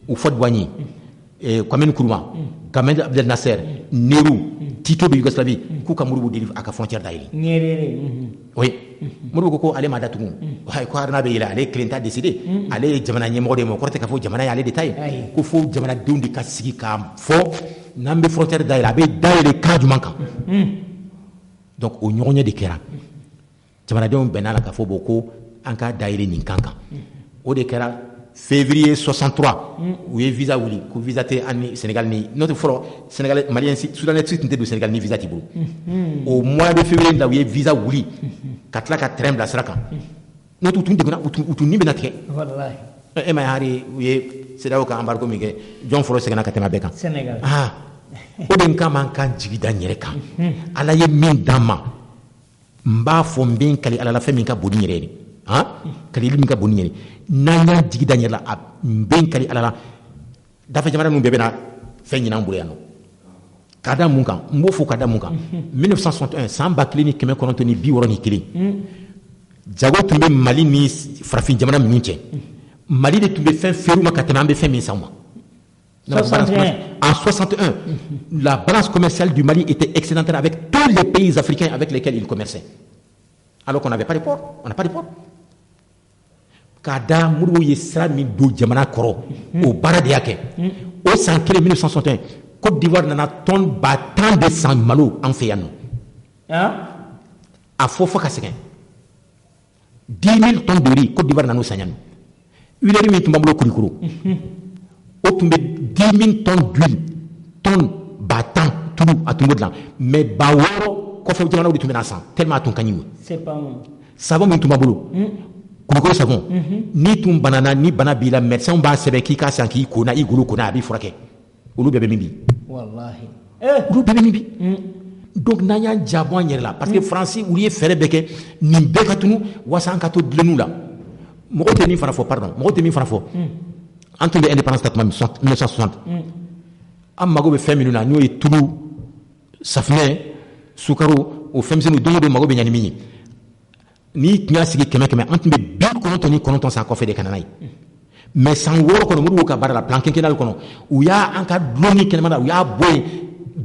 u fodwani Kwame Nkrumah, Gamal Abdel Nasser, Nehru, Tito de Yougoslavie, Kouka Mourou dérive à la frontière d'Aïli. Oui, Mourou Koko allait m'adatou. Kouarna Beyla, allait Clinton décidé, allait Jamana Nyemo de mon côté, Kafo Jamana allait détail, Koufou Jamana Doum de Kassiki Kam, fort, Nambe frontière d'Aïla, Abbé Daïle cas du manquant. Donc, au Nyonya de Kera, Jamana Doum Benala Kafo Boko, Anka Daïle Ninkanka. Au de Kera, février 63 où est visa wuli ko visa te ani Sénégal ni notre foro Sénégal malien soudanais tout du Sénégal ni visa tibou au mois de février là où est visa wuli ka tila ka terrain bila sira kan n'o tun degunna u tun ni bɛna tigɛ wallahi e ma ye hali u ye CEDEAO ka embargo min kɛ jɔn fɔlɔ sɛgɛnna ka tɛmɛ a bɛɛ kan Sénégal o de kama an k'an jigi da n yɛrɛ kan ala ye min d'an ma n b'a fɔ n bɛ n kali ala la fɛn min ka bon ni yɛrɛ ye kalili min ka bon ni yɛrɛ n'an y'an jigi da n yɛrɛ la n bɛ n kali ala la dafɛ jamana ninnu bɛɛ bɛna fɛn ɲini an bolo yan nɔ ka da mun kan n b'o fɔ ka da mun kan 1961 san 1961 jago tun bɛ Mali ni farafin jamana minnu cɛ Mali de tun bɛ fɛn feere u ma ka tɛmɛ an bɛ fɛn min san u ma. En 61, la balance commerciale du Mali était excédentaire avec tous les pays africains avec lesquels il commerçait. Alors qu'on n'avait pas de port. On n'a pas de port. Kada Mourou Yesra Midou Djamana Koro, au Baradéake, au Sankele 1961, Côte d'Ivoire n'a tonne battant de sang malo en Féyano. À Fofa Kasséken. 10 000 tonnes de riz, Côte d'Ivoire n'a nous saignan. Une heure et demie, Kurikuru. Au tombe 10 000 tonnes d'huile, tonnes battant, tout à tout le monde là. Mais Bawaro, Kofa Djamana ou de tomber ensemble, tellement à ton canyon. C'est pas moi. Savon Mintumabolo. Kurikuru savon. Ni tum banana, ni banabila, médecin, bas sebeki, kasanki, kona, igulu, kona, abi frake. Olu bébé mibi. Wallahi. Olu bébé mibi. Donc n'aya jabon yɛrɛ la parce que France ou ye fɛrɛ bɛɛ kɛ nin bɛɛ ka tunu wasa an ka to dilennu la mɔgɔ tɛ min fana fɔ pardon mɔgɔ tɛ min fana fɔ an tun bɛ indépendance date 1960 an mago bɛ fɛn minnu na n'o ye tulu safinɛ sukaro o fɛnmisɛnninw don o don mago bɛ ɲa ni min ye n'i tun y'a sigi 100 an tun bɛ 99 san kɔfɛ de ka na n'a ye mais san 6 kɔnɔ Modibo ka baara la plan quinquennal kɔnɔ u y'a an ka dulonni kɛnɛma na u y'a bɔ yen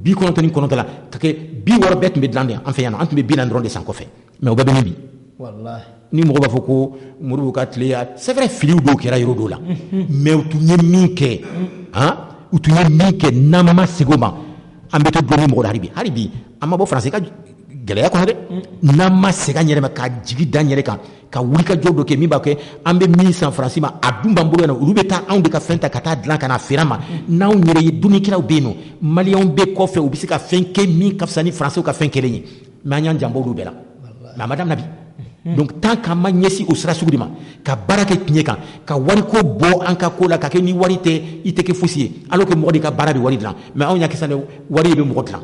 99 la ka kɛ 60 bɛɛ tun bɛ dilan de an fɛ yan an tun bɛ 40 dɔrɔn de san kɔfɛ mais o bɛɛ bɛ min bi wallahi ni mɔgɔ b'a fɔ ko Modibo ka tile ya c'est vrai filiw dɔw kɛra yɔrɔ dɔw la mais u tun ye min kɛ u tun ye min kɛ n'an ma segin o ma an bɛ to dulonni mɔgɔ la hali bi an ma bɔ faransi ka gɛlɛya kɔnɔ dɛ n'an ma segin an yɛrɛ ma ka jigi da an yɛrɛ kan ka wulikajɔ dɔ kɛ min b'a kɛ an bɛ min san faransi ma a dun b'an bolo yan nɔ olu bɛ taa anw de ka fɛn ta ka taa dilan ka na feere an ma n'anw yɛrɛ ye dunnikɛlaw bɛ yen nɔ maliyɛnw bɛ kɔfɛ u bɛ se ka fɛn kɛ min ka fisa ni faransɛw ka fɛn kɛlen ye mais an y'an janbɔ olu bɛɛ la mais a ma daminɛ bi donc tant qu'an ma ɲɛsin o sira sugu de ma ka baara kɛ tiɲɛ kan ka wariko bɔ an ka ko la ka kɛ ni wari tɛ i tɛ kɛ fosi ye alors que mɔgɔ de ka baara bɛ wari dilan mais anw y'a kɛ sisan dɛ wari de bɛ mɔgɔ dilan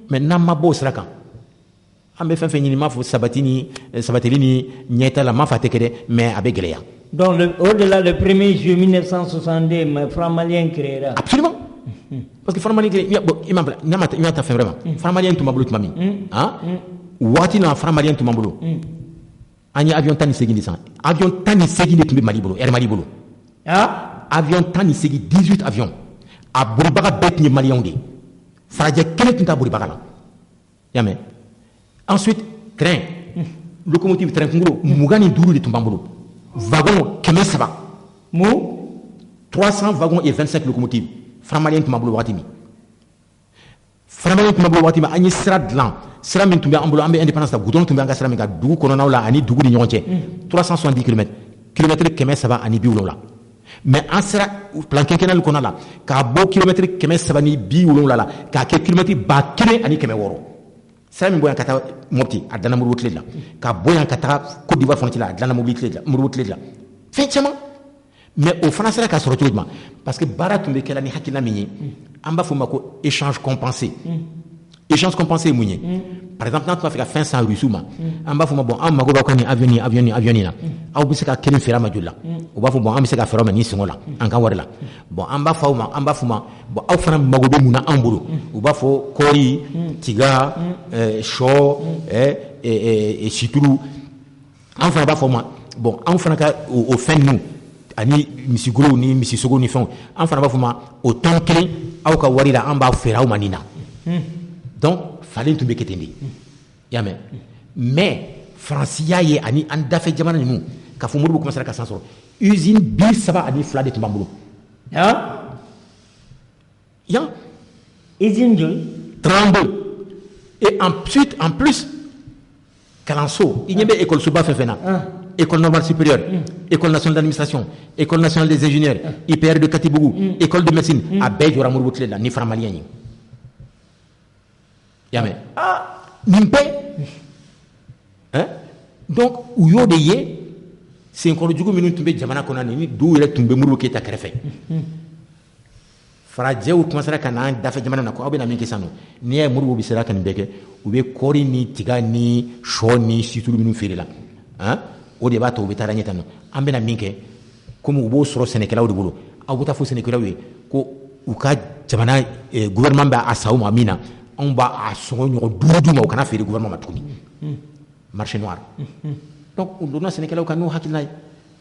mais n'an ma bɔ o sira kan an bɛ fɛn fɛn ɲini m'a fɔ sabatili ni ɲɛta la m'a fɔ a tɛ kɛ dɛ mais a bɛ gɛlɛya. Donc au-delà du 1er juillet 1962 mais franc malien créera. Absolument. Parce que franc malien créé il m'a ta fɛn vraiment franc malien tun b'a bolo tuma min waati na franc malien tun b'an bolo an ye avion 18 de san avion 18 de tun bɛ Mali bolo Air Mali bolo avion 18 18 avions a bolibaga bɛɛ tun ye maliyɛnw de ye farajɛ kelen tun t'a bolibaga la y'a mɛn. Ensuite, train, locomotive, train, Mougani Dourou de Tumbambolo. Wagon, Kemesaba. 300 wagons et 25 locomotives. Framalien Tumbambolo Watimi. Framalien Tumbambolo Watimi, Agni Sradlan, Sramin Tumba Ambolo, Ambe Indépendance, Goudon Tumba Sramika, Dou, Kononaula, Ani Dougou de Nyonche. 370 km. Kilomètre Kemesaba, Ani Bioulola. Mais en sera plan quinquennal qu'on a là, qu'à beau kilomètre Kemesaba, Ni Bioulola, qu'à quelques kilomètres Bakine, Ani Kemeworo. Sera min boyan kata mopti a dana muru tile la ka boyan kata Côte d'Ivoire frontière la dana muru tile la fɛn caman mais o fana sera ka sɔrɔ cogo jumɛn parce que baara tun bɛ kɛla ni hakilina min ye an b'a fɔ o ma ko échange compensé échange compensé ye mun ye par exemple n'an tun b'a fɛ ka fɛn san rusiw ma an b'a fɔ o ma bon an mago b'aw ka nin avion na aw bɛ se ka kelen feere a ma joli la o b'a fɔ bon an bɛ se ka feere aw ma ni sɔngɔ la an ka wari la bon an b'a fɔ o ma bon aw fana mago bɛ mun na an bolo u b'a fɔ kɔɔri tiga sɔ situlu an fana b'a fɔ o ma bon an fana ka o fɛn ninnu ani misigolow ni misisogow ni fɛnw an fana b'a fɔ o ma o tɔn kelen aw ka wari la an b'a feere aw ma nin na donc falen tun bɛ kɛ ten de y'a mɛn mais faransiya ye ani an dafɛ jamana ninnu k'a fɔ Modibo commencera ka san sɔrɔ usine 32 de tun b'an bolo yan usine joli 32 et ensuite en plus kalanso i ɲɛ bɛ école soba fɛn fɛn na école normale supérieure école nationale d'administration école nationale des ingénieurs IPR de Katibougou école de médecine a bɛɛ jɔra Modibo tile la ni franc malien ye y'a mɛn nin bɛɛ donc u y'o de ye senkɔrɔjugu minnu tun bɛ jamana kɔnɔ ni dɔw yɛrɛ tun bɛ Modibo Keyita kɛrɛfɛ farajɛw commencera ka n'an dafɛ jamana na ko aw bɛna min kɛ sisan nɔ n'i y'a ye Modibo bɛ sera ka nin bɛɛ kɛ u bɛ kɔɔri ni tiga ni sɔ ni situlu minnu feere la o de b'a to u bɛ taa ɲɛ tan nɔ an bɛna min kɛ komi u b'o sɔrɔ sɛnɛkɛlaw de bolo aw bɛ taa fɔ sɛnɛkɛlaw ye ko u ka jamana gouvernement b'a sa u ma min na anw b'a sɔngɔ ɲɔgɔn 5 d'u ma u kana feere gouvernement ma tuguni marché noir donc u donna sɛnɛkɛlaw kan n'o hakilina ye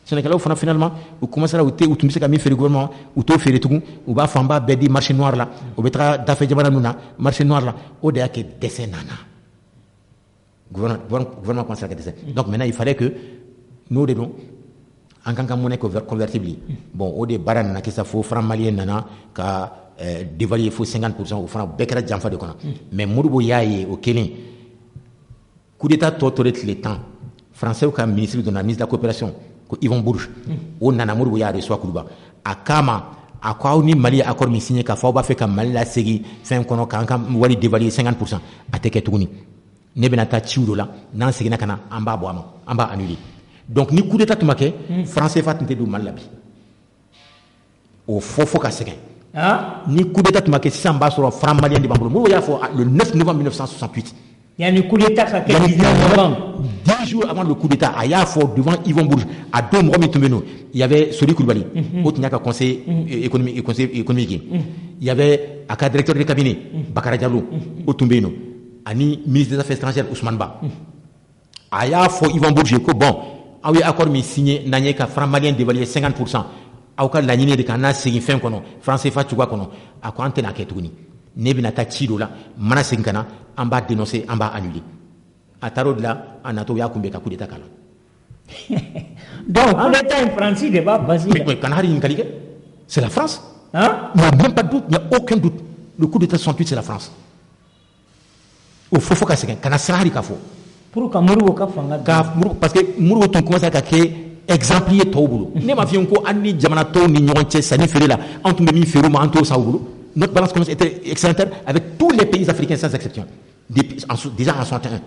sɛnɛkɛlaw fana finalement u commencera u tun bɛ se ka min feere gouvernement u t'o feere tugun u b'a fɔ an b'a bɛɛ di marché noir la u bɛ taga dafɛ jamana ninnu na marché noir la o de y'a kɛ dɛsɛ nana gouvernement commencera ka dɛsɛ donc maintenant il fallait que n'o de don an kan ka monnaie convertible bon o de baara nana kɛ sa fo franc malien nana ka dévaluer fo 50% o fana bɛɛ kɛra janfa de kɔnɔ mais Modibo y'a ye o kelen coup d'état tɔ tora tile 10 français ka ministre de la mise de la coopération ko Yvon Bourges o nana Modibo y'a reçoit Kuluba a kama a ko aw ni Mali accord min signé k'a fɔ aw b'a fɛ ka Mali lasegin fɛn kɔnɔ k'an ka wari dévaluer 50% a tɛ kɛ tuguni ne bɛna taa ciw dɔ la n'an seginna ka na an b'a bɔ a ma an b'a annuler donc ni coup d'état tun ma kɛ français fa tun tɛ don Mali la bi o fɔ ka sɛgɛn ni coup d'état tun ma kɛ sisan b'a sɔrɔ franc malien de b'an bolo Modibo y'a fɔ le 9 novembre 1968 yani coup d'état ka kɛ 10 jours avant le coup d'état a y'a fɔ devant Yvon Bourges a don mɔgɔ min tun bɛ yen il y avait Sori Kulibali o tun y'a ka conseil économique il y avait a ka directeur de cabinet Bakara Diallo o tun bɛ yen ani ministre des affaires étrangères Ousmane Ba a y'a fɔ Yvon Bourges ko bon aw ye accord min signé n'an ye ka franc malien dévaluer 50% aw ka laɲini de ka n'a segin fɛn kɔnɔ franc CFA cogoya kɔnɔ a ko an tɛna kɛ tuguni ne bɛna taa ci dɔ la mana segin ka na an b'a dénoncer an b'a annuler a taara o de la a natɔ u y'a kunbɛn ka coup d'état k'a la donc coup d'état in Faransi de b'a basi la kana hari ɲininkali kɛ c'est la France il n'y a même pas de doute il n'y a aucun doute le coup d'état 68 c'est la France o fɔ ka sɛgɛn kana siran hari k'a fɔ pour que Modibo ka fanga parce que Modibo tun commence ka kɛ exemple ye tɔw bolo ne m'a f'i ye ko hali ni jamana tɔw ni ɲɔgɔn cɛ sanni feere la an tun bɛ min feere u ma an t'o san u bolo notre balance commerciale était excédentaire avec tous les pays africains sans exception déjà en 61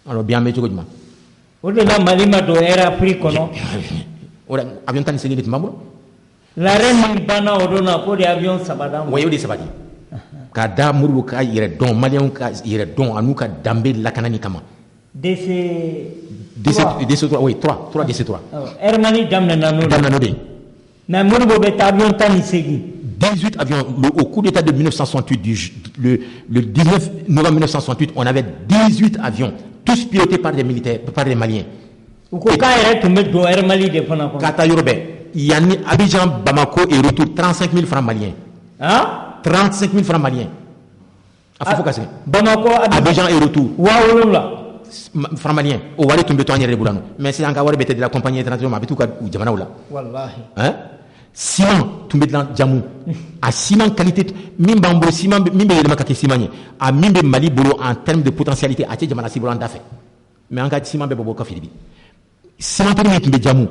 alors bien mais cogo jumɛn o de la Mali ma don era prix kɔnɔ o la avion tan ni segin de tun b'an bolo l'arrêt min banna o don na ko de avion 3 d'an wa o de sabati k'a da Modibo ka yɛrɛ dɔn maliyɛnw ka yɛrɛ dɔn a n'u ka danbe lakanani kama DC3 oui 3 DC3 Hermani daminɛna n'o de mais Modibo bɛ taa avion tan ni segin 18 avions au coup d'état de 1968 le 19 novembre 1968 on avait 18 avions tous pilotés par des militaires par des Maliens u ko k'a yɛrɛ tun bɛ don Air Mali de fana kɔnɔ k'a taa yɔrɔ bɛɛ yanni Abidjan Bamako et retour 35 000 francs maliens 35 000 francs maliens a fɔ ka segin Bamako Abidjan et retour 7000 francs maliens o wari tun bɛ to an yɛrɛ de bolo mais sisan an ka wari bɛ tɛ dila compagnie internationale ma a bɛ t'u ka jamanaw la wallahi ciment tun bɛ dilan jamu a ciment qualité min b'an bolo ciment min bɛ yɛlɛma ka kɛ ciment ye a min bɛ Mali bolo en termes de potentialité a tɛ jamana si bolo an da fɛ mais an ka ciment bɛɛ bɛ bɔ kɔfɛ de bi cimenterie min tun bɛ jamu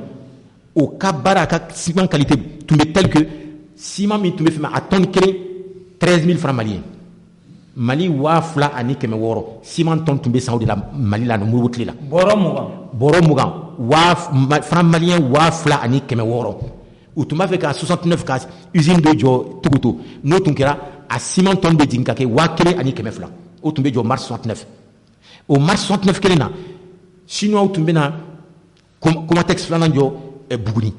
o ka baara a ka ciment qualité tun bɛ tel que ciment min tun bɛ fɛ a tonne kelen 13 000 francs maliens Mali 2,600 ciment tonne tun bɛ san o de la Mali la Modibo tile la bɔrɔ 20 francs maliens 2,600 u tun b'a fɛ ka 69 ka usine dɔ jɔ Togoto n'o tun kɛra a ciment tonne bɛ jigin ka kɛ 1,200 o tun bɛ jɔ mars 69 o mars 69 kelen na chinois tun bɛ na Comatex filanan jɔ Buguni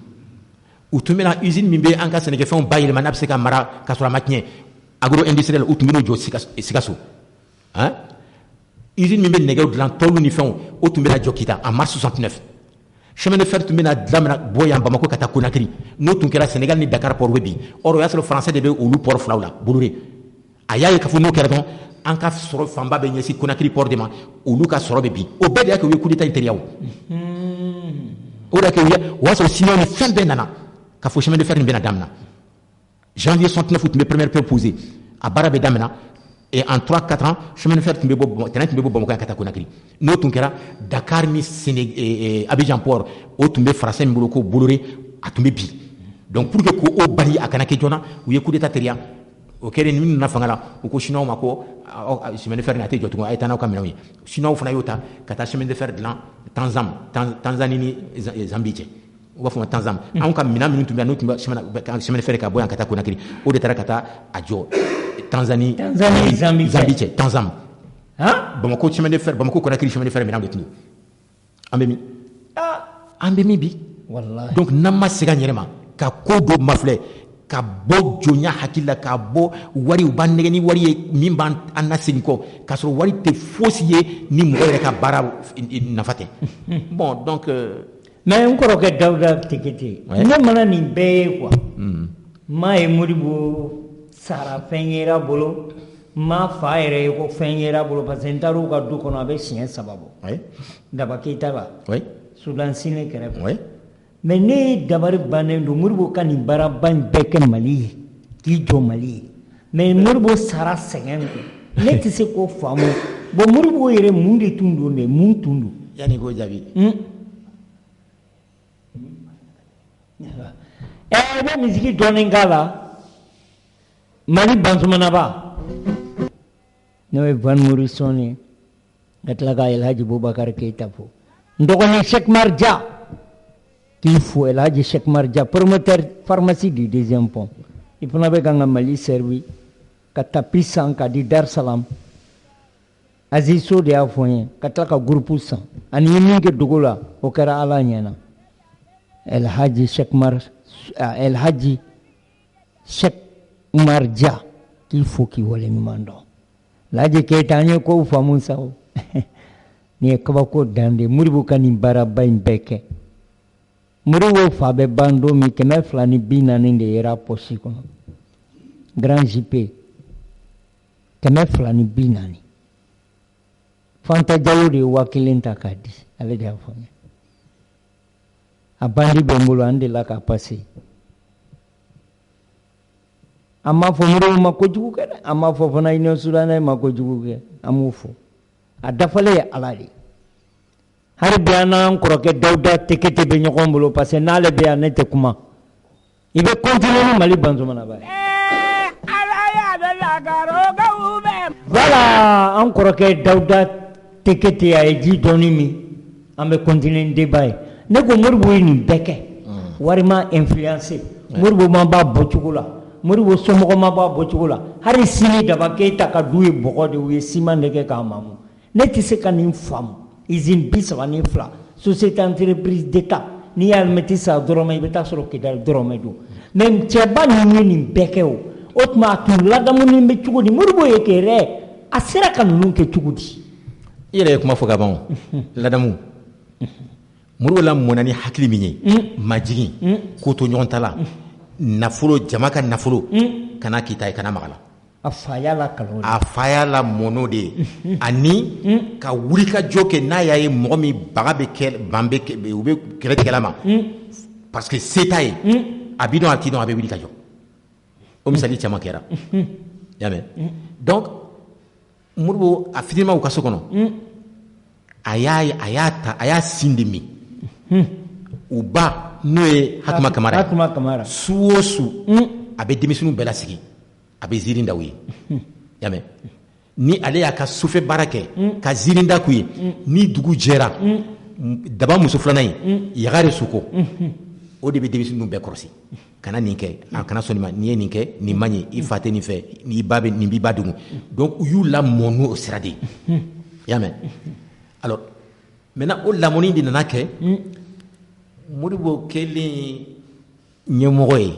u tun bɛ na usine min bɛ an ka sɛnɛkɛfɛnw bayɛlɛma n'a bɛ se ka mara ka sɔrɔ a ma tiɲɛ agro industriel u tun bɛ n'o jɔ Sikaso usine min bɛ nɛgɛw dilan tɔlu ni fɛnw o tun bɛ na jɔ Kita en mars 69 chemin de fer tun bɛ na dilan bɔ yan Bamako ka taa Conakry n'o tun kɛra Sénégal ni Dakar port bɛ bin or o y'a sɔrɔ français de bɛ olu port filaw la Boloré a y'a ye k'a fɔ n'o kɛra dɔrɔn an ka sɔrɔ fanba bɛ ɲɛsin Conakry port de ma olu ka sɔrɔ bɛ bin o bɛɛ de y'a kɛ u ye coup d'état in teriya o de y'a kɛ o y'a sɔrɔ Siniɲɔgɔn ni fɛn bɛɛ nana k'a fɔ chemin de fer in bɛna daminɛ janvier 69 u tun bɛ première pierre posée a baara bɛ daminɛ et en 3-4 ans chemin de fer tun bɛ bɔ terrain tun bɛ bɔ Bamako yan ka taa Conakry n'o tun kɛra Dakar ni Abidjan port o tun bɛ français min bolo ko Boloré a tun bɛ bin donc pour que k'o bali a kana kɛ joona u ye coup d'état teriya o kɛlen ni minnu na fanga la u ko chinois ma ko chemin de fer na tɛ jɔ tugun a ye taa n'aw ka minɛnw ye chinois fana y'o ta ka taa chemin de fer dilan Tanzanie ni Zambie cɛ u b'a fɔ ma Tanzam anw ka minɛn minnu tun bɛ yan n'u tun bɛ chemin de fer ka bɔ yan ka taa Conakry o de taara ka taa a jɔ Tanzanie Zambie cɛ Tanzam Bamako chemin de fer Bamako Conakry chemin de fer minɛnw de tun don an bɛ min an bɛ min bi donc n'an ma segin an yɛrɛ ma ka ko dɔ mafilɛ ka bɔ jonya hakili la ka bɔ wari u b'an nɛgɛ ni wari ye min b'an nasegin kɔ k'a sɔrɔ wari tɛ fosi ye ni mɔgɔ yɛrɛ ka baara nafa tɛ bon donc mais n kɔrɔkɛ Dawuda Tekete ne mana nin bɛɛ ye quoi m'a ye Modibo sara fɛn yera bolo m'a fa yɛrɛ ye ko fɛn yera bolo parce que n taara u ka du kɔnɔ a bɛ siɲɛ 3 bɔ Daba Keita la Sudan Sine kɛrɛfɛ mais ne dabari bannen don Modibo ka nin baaraba in bɛɛ kɛ Mali ye k'i jɔ Mali ye mais Modibo sara sɛgɛn ne tɛ se k'o faamu bon Modibo yɛrɛ mun de tun don de mun tun don yanni k'o jaabi i bɛ misiki dɔɔnin k'a la Mali Bansumanaba n'o ye Van Morrison ye ka tila ka El Hadji Boubacar Keita fo n dɔgɔnin Cheikh Mar Dia qu'il faut El Hadji Cheikh Mar Dia promoteur pharmacie du deuxième pont i fana bɛ kan ka Mali servi ka tapis san ka di Dar Salam Azizo de y'a fɔ n ye ka tila ka groupe san ani ye min kɛ dogo la o kɛra Ala ɲɛna El Hadji Cheikh Mar Dia qu'il faut k'i wale ɲuman dɔn El Hadji Keita an ye kow faamu sa o nin ye kabako dan de Modibo ka nin baaraba in bɛɛ kɛ Modibo fa bɛ ban don min 240 de yera poche kɔnɔ Grand JP 240 Fanta Jallow de ye 1000 ta k'a di ale de y'a fɔ n ye a bandi bɛ n bolo an delila k'a passé an m'a fɔ Modibo ma kojugu kɛ dɛ an m'a fɔ fana Union Soudanaise ma kojugu kɛ an m'o fɔ a dafalen ye Ala de hali bi an n'an kɔrɔkɛ Dawuda Tekete bɛ ɲɔgɔn bolo parce que n'ale bɛ yan ne tɛ kuma i bɛ continuer ni Mali Bansumanaba ye voilà an kɔrɔkɛ Dawuda Tekete a ye ji dɔɔni min an bɛ continuer ni débat ye ne ko Modibo ye nin bɛɛ kɛ wari ma influencer Modibo ma b'a bɔcogo la Modibo somɔgɔ ma b'a bɔcogo la hali sini Daba Keita ka du ye bɔgɔ de u ye ciment de kɛ k'a mamu ne tɛ se ka nin faamu usine 32 société entreprise d'État n'i y'a mɛti sa dɔrɔmɛ i bɛ taa sɔrɔ Kidali dɔrɔmɛ don mais cɛba ninnu ye nin bɛɛ kɛ o tuma a tun ladamunen bɛ cogo di Modibo ye kɛrɛ a sera ka ninnu kɛ cogo di i yɛrɛ ye kuma fɔ ka ban ladamu Modibo lamɔna ni hakili min ye majigin ko to ɲɔgɔn ta la nafolo jama ka nafolo kana kita ye kana magala a fa y'a la kalon a fa y'a la mɔnɔ de ye ani ka wuli ka jɔ kɛ n'a y'a ye mɔgɔ min baga bɛ kɛ ban bɛ u bɛ kɛlɛ tigɛla ma parce que se t'a ye a b'i dɔn a t'i dɔn a bɛ wuli ka jɔ o misali caman kɛra i y'a mɛn donc Modibo a fitiniman u ka so kɔnɔ a y'a sin de min u ba n'o ye Hatuma Kamara su o su a bɛ denmisɛnninw bɛɛ lasigi a bɛ ziiri da u ye y'a mɛn ni ale y'a ka sufɛ baara kɛ ka ziiri da k'u ye ni dugu jɛra daba muso filanan in Yagare Suko o de bɛ denmisɛnninw bɛɛ kɔlɔsi kana nin kɛ a kana sɔn nin ma n'i ye nin kɛ nin man ɲi i fa tɛ nin fɛ nin b'i ba dogo donc u y'u lamɔ n'o sira de ye y'a mɛn alors maintenant o lamɔni de nana kɛ Modibo kɛlen ɲɛmɔgɔ ye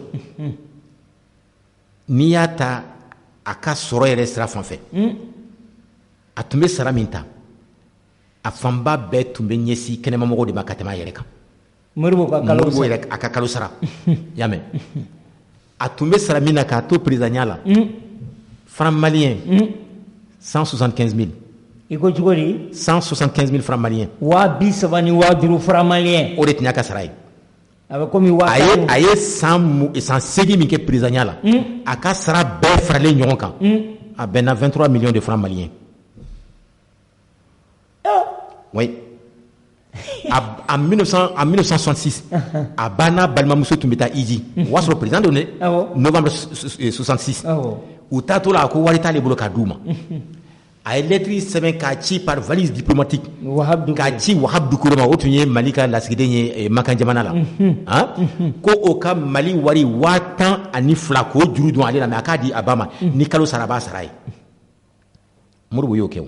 n'i y'a ta a ka sɔrɔ yɛrɛ sira fan fɛ a tun bɛ sara min ta a fanba bɛɛ tun bɛ ɲɛsin kɛnɛmamɔgɔw de ma ka tɛmɛ a yɛrɛ kan Modibo yɛrɛ a ka kalo sara y'a mɛn a tun bɛ sara min na k'a to présidentiya la francs maliens 175 000 i ko cogo di 175 000 francs maliens 35,000 francs maliens o de tun y'a ka sara ye a bɛ komi a ye san 8 min kɛ présidentiya la a ka sara bɛɛ faralen ɲɔgɔn kan a bɛnna 23 millions de francs maliens oui en 1966 a banna balimamuso tun bɛ taa Iji o y'a sɔrɔ président don dɛ novembre 66 u taatɔ la a ko wari t'ale bolo k'a d'u ma a ye lettre sɛbɛn k'a ci par valise diplomatique k'a ci Wahab Doucouré ma o tun ye Mali ka lasigiden ye Makan jamana la ko o ka Mali wari 10,200 k'o juru don ale la mais a k'a di a ba ma ni kalo sara a b'a sara ye Modibo y'o kɛ o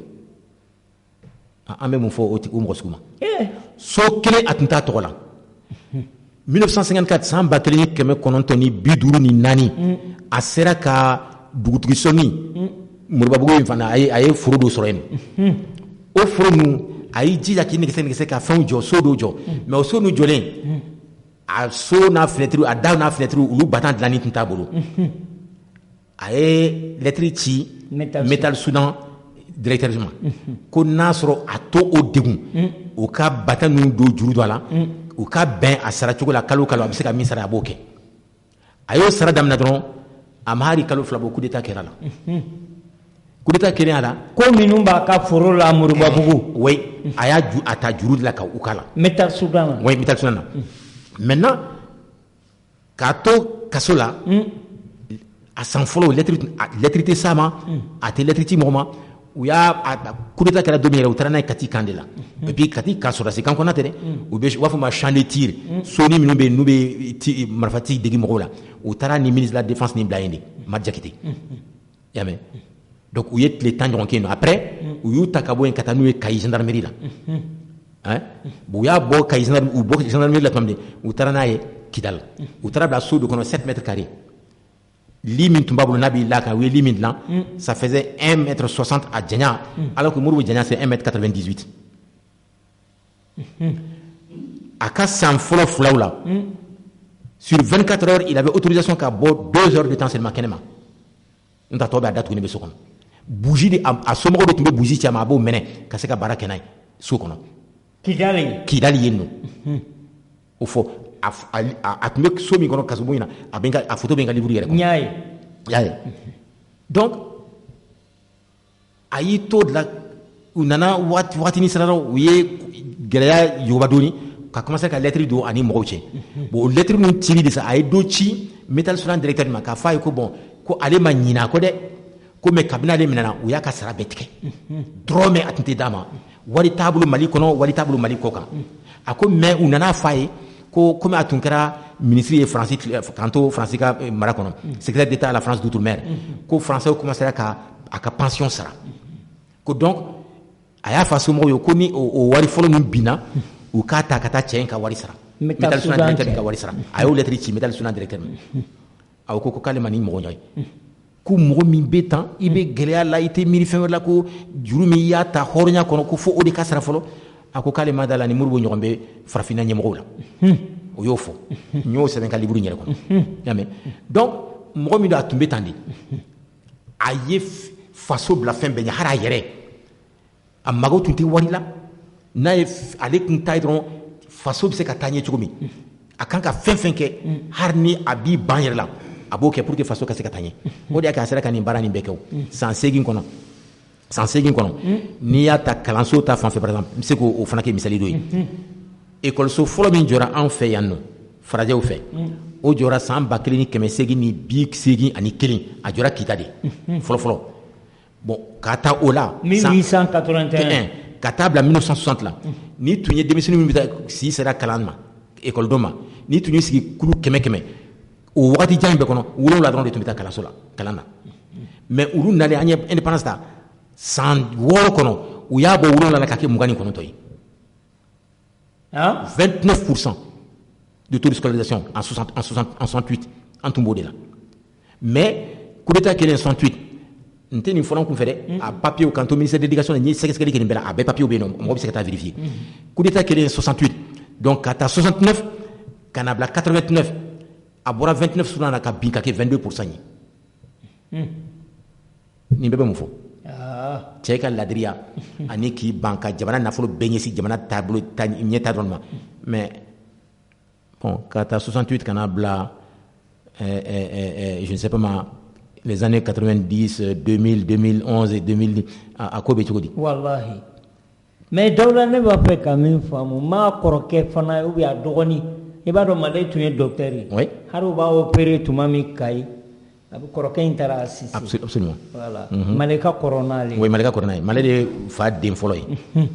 an bɛ mun fɔ o mɔgɔ sugu ma so kelen a tun t'a tɔgɔ la 1954 san 1954 a sera ka dugutigi sɔnni Moribabugu in fana a ye foro dɔ sɔrɔ yen o foro ninnu a y'i jija k'i nɛgɛsɛ ka fɛnw jɔ so dɔw jɔ mais o so ninnu jɔlen a so n'a fenêtre a da n'a fenêtre olu batan dilanni tun t'a bolo a ye lettre ci Metal Soudan directeur ma ko n'a sɔrɔ a to o degun o ka batan ninnu don juru dɔ a la u ka bɛn a sara cogo la kalo kalo a bɛ se ka min sara a b'o kɛ a y'o sara daminɛ dɔrɔn a ma hali kalo fila bɔ coup d'état kɛra la coup d'état kɛlen a la ko minnu b'a ka foro la Moribabugu oui a y'a ta juru de la ka u k'a la Metal Soudan oui Metal Soudan na maintenant k'a to kaso la a san fɔlɔ lettre tɛ s'a ma a tɛ lettre ci mɔgɔ ma u y'a coup d'état kɛra don min yɛrɛ u taara n'a ye Kati camp de la et puis Kati camp sɔrɔdasi camp kɔnɔ tɛ dɛ u b'a fɔ ma champ de tir soni minnu bɛ yen n'u bɛ marifati degi mɔgɔw la u taara ni ministre de la défense ni bila yen de Madi Jakite y'a mɛn donc u ye tile 10 ɲɔgɔn kɛ yen nɔ après u y'u ta ka bɔ yen ka taa n'u ye Kayi gendarmerie la u y'a bɔ Kayi gendarmerie la tuma min u taara n'a ye Kidal u taara bila so dɔ kɔnɔ 7 mètres carrés lit min tun b'a bolo n'a b'i la kan u ye lit min dilan ça faisait 1,60 m à janya alors que Modibo janya c'est 1,98 m a ka san fɔlɔ filaw la sur 24 heures il avait autorisation ka bɔ 2 heures de temps seulement kɛnɛma n ta tɔ bɛ a datugulen bɛ so kɔnɔ bougie de a somɔgɔw de tun bɛ bougie ci a ma a b'o minɛ ka se ka baara kɛ n'a ye so kɔnɔ Kidali yen nɔ o fɔ a tun bɛ so min kɔnɔ kaso bon in na a photo bɛ n ka livre yɛrɛ kɔnɔ y'a ye donc a y'i to de la u nana waatinin sera u ye gɛlɛya yoba dɔɔni ka commencer ka lettre don ani mɔgɔw cɛ bon o lettre ninnu cili de sa a ye dɔ ci Metal Soudan directeur ma k'a fɔ a ye ko bon ko ale ma ɲinɛ a kɔ dɛ ko mais kabini ale minɛna u y'a ka sara bɛɛ tigɛ dɔrɔmɛ a tun tɛ d'a ma wari t'a bolo Mali kɔnɔ wari t'a bolo Mali kɔ kan a ko mais u nana f'a ye ko comme a tun kɛra ministre ye Faransi k'an to Faransi ka mara kɔnɔ secrétaire d'État à la France d'outre-mer ko Français commencera ka a ka pension sara ko donc a y'a fɔ somɔgɔw ye ko ni o wari fɔlɔ min binna u k'a ta ka taa cɛ in ka wari sara Metal Soudan directeur ka wari sara a y'o lettre ci Metal Soudan directeur ma a ko k'ale ma ni mɔgɔ ɲɔ ye ko mɔgɔ min bɛ tan i bɛ gɛlɛya la i tɛ miiri fɛn wɛrɛ la ko juru min i y'a ta hɔrɔnya kɔnɔ ko fo o de ka sara fɔlɔ a ko k'ale ma da la ni Modibo ɲɔgɔn bɛ farafinna ɲɛmɔgɔw la o y'o fɔ n y'o sɛbɛn ka livre yɛrɛ kɔnɔ y'a mɛn donc mɔgɔ min don a tun bɛ tan de a ye faso bila fɛn bɛɛ ɲɛ hali a yɛrɛ a mago tun tɛ wari la n'a ye ale tun ta ye dɔrɔn faso bɛ se ka taa ɲɛ cogo min a kan ka fɛn fɛn kɛ hali ni a b'i ban yɛrɛ la a b'o kɛ pour que faso ka se ka taa ɲɛ o de y'a kɛ a sera ka nin baara nin bɛɛ kɛ o san 8 kɔnɔ n'i y'a ta kalanso ta fan fɛ par exemple n bɛ se k'o fana kɛ misali dɔ ye école so fɔlɔ min jɔra an fɛ yan nɔ farajɛw fɛ o jɔra san 1981 a jɔra Kita de fɔlɔfɔlɔ bon ka taa o la 1881 ka taa bila 1960 la n'i tun ye denmisɛnnin min bɛ taa si sera kalan ma école dɔ ma n'i tun y'i sigi kulu 100 o wagati jan in bɛɛ kɔnɔ 7 dɔrɔn de tun bɛ taa kalanso la kalan na mais olu nalen an ye indépendance ta san 6 kɔnɔ u y'a bɔ 7 la ka kɛ 29 ye 29% de taux de scolarisation en 68 an tun b'o de la mais coup d'état kɛlen 68 n tɛ nin fɔlɔ kun fɛ dɛ a papier kan to ministère de l'éducation la n ye sɛgɛsɛgɛli kɛ nin bɛɛ la a bɛɛ papier bɛ yen nɔ mɔgɔ bɛ se ka taa vérifier coup d'état kɛlen 68 donc ka taa 69 ka na bila 89 a bɔra 29 sunan na ka bin ka kɛ 22% ye nin bɛɛ bɛ mun fɔ cɛ ka ladiriya ani k'i ban ka jamana nafolo bɛɛ ɲɛsin jamana taabolo ɲɛtaa dɔrɔn ma mais bon ka taa 68 ka na bila je ne sais pas ma les années 90 2000 2011 et 2000 a ko bɛ cogo di wallahi mais Dawuda ne b'a fɛ ka min faamu maa kɔrɔkɛ fana ou bien a dɔgɔnin i b'a dɔn Male tun ye docteur ye oui hali u b'a opérer tuma min Kayi a bɛ kɔrɔkɛ in taara assisté absolument voilà Male ka kɔrɔ n'ale oui Male ka kɔrɔ n'ale Male de fa den fɔlɔ ye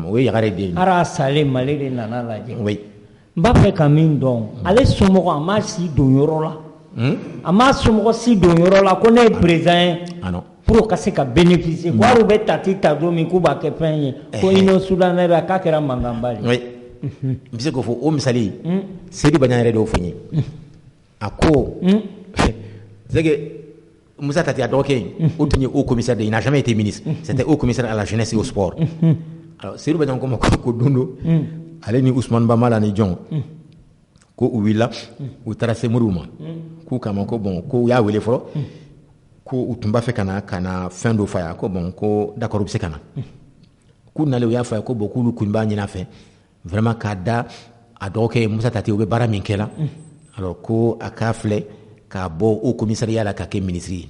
o ye Yagare den hali a salen Male de nana lajɛ oui n b'a fɛ ka min dɔn ale somɔgɔ a m'a si don yɔrɔ la a m'a somɔgɔ si don yɔrɔ la ko ne ye président ye ah non pour ka se ka bénéficier ko hali u bɛ tati ta don min k'u b'a kɛ fɛn ye ko Union Soudanaise la k'a kɛra mankanba de oui n bɛ se k'o fɔ o misali Seydou Badian yɛrɛ de y'o fɔ n ye a ko c'est que Moussa Tati a dɔgɔkɛ in o tun ye haut commissaire de il n'a jamais été ministre c'était haut commissaire à la jeunesse et au sport alors Seydou Badian ko ma ko don do ale ni Ousmane Bamala ni jɔn ko u wulila u taara se Modibo ma k'u k'a ma ko bon ko u y'a wele fɔlɔ ko u tun b'a fɛ ka na fɛn dɔ f'a ye ko bon ko d'accord u bɛ se ka na k'u nalen u y'a fɔ a ye ko bon k'olu kɔni b'a ɲini a fɛ vraiment k'a da a dɔgɔkɛ Moussa Tati u bɛ baara min kɛ la alors ko a k'a filɛ k'a bɔ au commissariat la ka kɛ ministre ye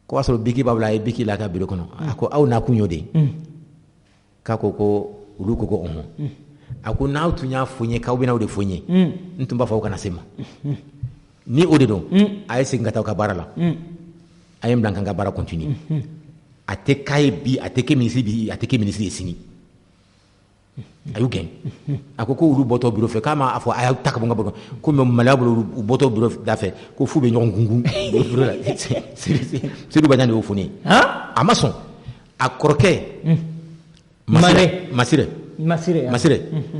ko a sɔrɔ Biki b'a bolo a ye Biki la ka bureau kɔnɔ a ko aw nakun y'o de ye k'a ko ko olu ko ko a ko n'aw tun y'a fɔ n ye k'aw bɛna o de fɔ n ye n tun b'a fɔ aw kana se ma ni o de don a ye segin ka taa aw ka baara la a ye n bila n ka n ka baara continuer a tɛ k'a ye bi a tɛ kɛ ministre bi a tɛ kɛ ministre ye sini a y'u gɛn a ko olu bɔtɔ bureau fɛ k'a ma a fɔ a y'aw ta ka bɔ n ka bureau ko mais Maliya bolo u bɔtɔ bureau da fɛ ko f'u bɛ ɲɔgɔn gungun bureau la Seydou Badian de y'o fɔ ne ye a ma sɔn a kɔrɔkɛ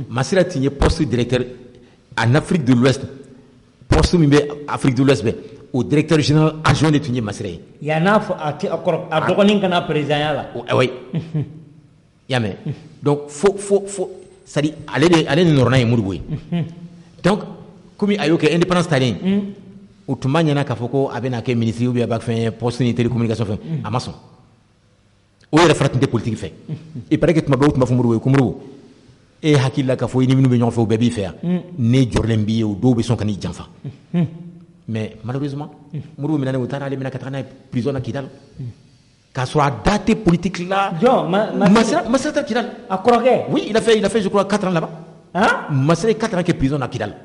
Masire tun ye poste directeur en Afrique de l'Ouest poste min bɛ Afrique de l'Ouest bɛ o directeur général adjoint de tun ye Masire ye yan'a fɔ a dɔgɔnin kana président ya la oui y'a mɛn donc fo c'est à dire ale ni nɔrɔna ye Modibo ye donc komi a y'o kɛ indépendance talen o tun b'a ɲɛna k'a fɔ ko a bɛna kɛ ministre ou bien a b'a fɛn poste ni télécommunication fɛn a ma sɔn o yɛrɛ fana tun tɛ politique fɛ il paraît que tuma bɛɛ o tun b'a fɔ Modibo ye ko Modibo e hakili la k'a fɔ i ni minnu bɛ ɲɔgɔn fɛ o bɛɛ b'i fɛ yan ne jɔrɔlen b'i ye o dɔw bɛ sɔn ka n'i janfa mais malheureusement Modibo minɛnen u taara ale minɛ ka taga n'a ye prison na Kidal k'a sɔrɔ a da tɛ politique la Masire tɛ Kidal a kɔrɔkɛ oui il a fait je crois 4 ans là-bas Masire ye 4 ans kɛ prison na Kidal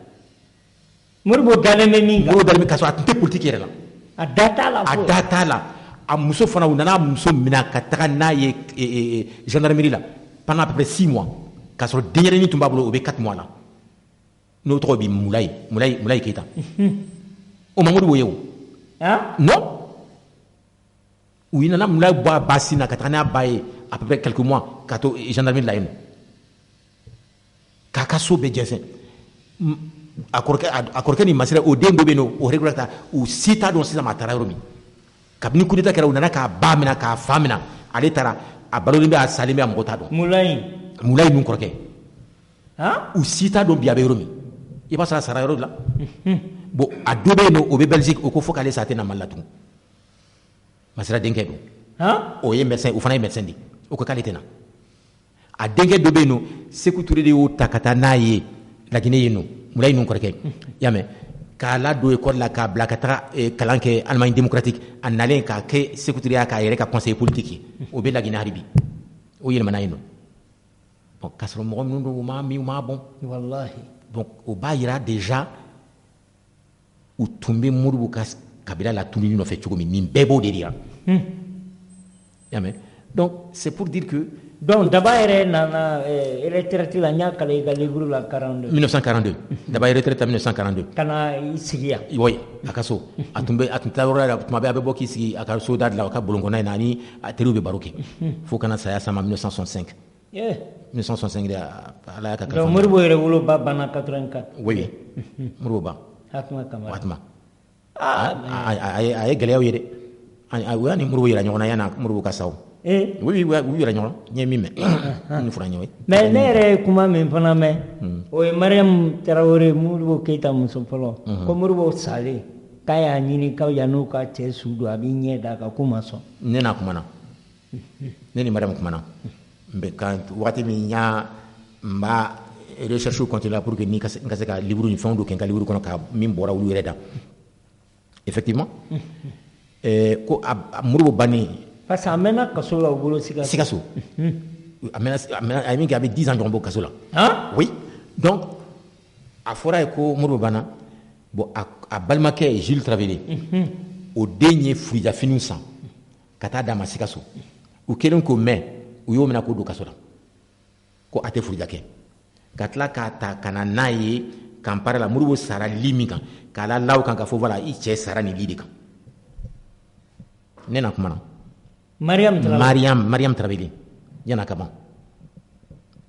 Modibo dalen bɛ min kan Modibo dalen bɛ k'a sɔrɔ a tun tɛ politique yɛrɛ la a da t'a la a muso fana u nana a muso minɛ ka taga n'a ye gendarmerie la pendant à peu près 6 mois k'a sɔrɔ denyɛrɛnin tun b'a bolo o bɛ 4 mois la n'o tɔgɔ bɛ Mulayi Keita o ma Modibo ye o non u nana Mulayi bɔ a ba sin na ka taga n'a ba ye à peu près quelques mois ka to gendarmerie la yen nɔ k'a ka so bɛɛ jɛnsɛn a kɔrɔkɛ ni Masire o den dɔ bɛ yen nɔ o régulier ta u si t'a dɔn sisan a taara yɔrɔ min kabini coup d'état kɛra u nana k'a ba minɛ k'a fa minɛ ale taara a balolen bɛ a salen bɛ a mɔgɔ t'a dɔn Mulayi nun kɔrɔkɛ u si t'a dɔn bi a bɛ yɔrɔ min i b'a sɔrɔ a sara yɔrɔ la bon a dɔ bɛ yen nɔ o bɛ Belgique o ko fo k'ale sa a tɛ na Mali la tugun Masire denkɛ don o ye médecin o fana ye médecin de o ko k'ale tɛ na a denkɛ dɔ bɛ yen nɔ Sékou Touré de y'o ta ka taa n'a ye Laginɛ yen nɔ Mulayi nun kɔrɔkɛ y'a mɛn k'a ladon école la k'a bila ka taga kalan kɛ Allemagne démocratique a nalen k'a kɛ Sékou Touré k'a yɛrɛ ka conseiller politique ye o bɛ Laginɛ hali bi o yɛlɛmana yen nɔ bon k'a sɔrɔ mɔgɔ minnu don u m'a bɔn wallahi donc o b'a yira déjà u tun bɛ Modibo ka kabila la tununi nɔfɛ cogo min nin bɛɛ b'o de yira y'a mɛn donc c'est pour dire que donc Daba yɛrɛ nana retraite la n y'a kalan i ka livre la 1942 Daba ye retraite 1942 ka na i sigi yan oui a ka so a tun taa yɔrɔ la tuma bɛɛ a bɛ bɔ k'i sigi a ka so da la a ka bolonkɔnɔ in na ani a teriw bɛ baro kɛ fo kana saya sama 1965 1965 de ala y'a ka kalifa donc Modibo yɛrɛ woloba banna 84 oui Modibo ba Hatuma Kamara a ye gɛlɛyaw ye dɛ u y'a ni Modibo yira ɲɔgɔn na yanni Modibo ka sa o oui u yira ɲɔgɔn n ye min mɛn ni fura ɲɔgɔn ye mais ne yɛrɛ ye kuma min fana mɛn o ye Mariam Tarawele Modibo Keyita muso fɔlɔ ko Modibo salen k'a y'a ɲini k'aw yan'u ka cɛ su don a b'i ɲɛ d'a kan ko ma sɔn ne n'a kumana ne ni Mariam kumana waati min n b'a recherche continuer pour que n ka se ka livre ni fɛnw don kɛ n ka livre kɔnɔ ka min bɔra olu yɛrɛ da effectivement ko Modibo bannen parce que a mɛnna kaso la u bolo Sikasso. A min kɛ a bɛ 10 ans ɲɔgɔn bɔ kaso la. Oui. Donc a fɔra ye ko Modibo Bana bon a balimakɛ Jules Travaillé o den ye furujafiniw san ka taa d'a ma Sikasso u kɛlen k'o mɛn u y'o minɛ k'o don kaso la ko a tɛ furuja kɛ ka tila k'a ta ka na n'a ye kanpara la Modibo sara li min kan k'a la law kan ka fɔ voilà i cɛ sara nin li de kan ne na kuma na Mariam Travaillé yana ka ban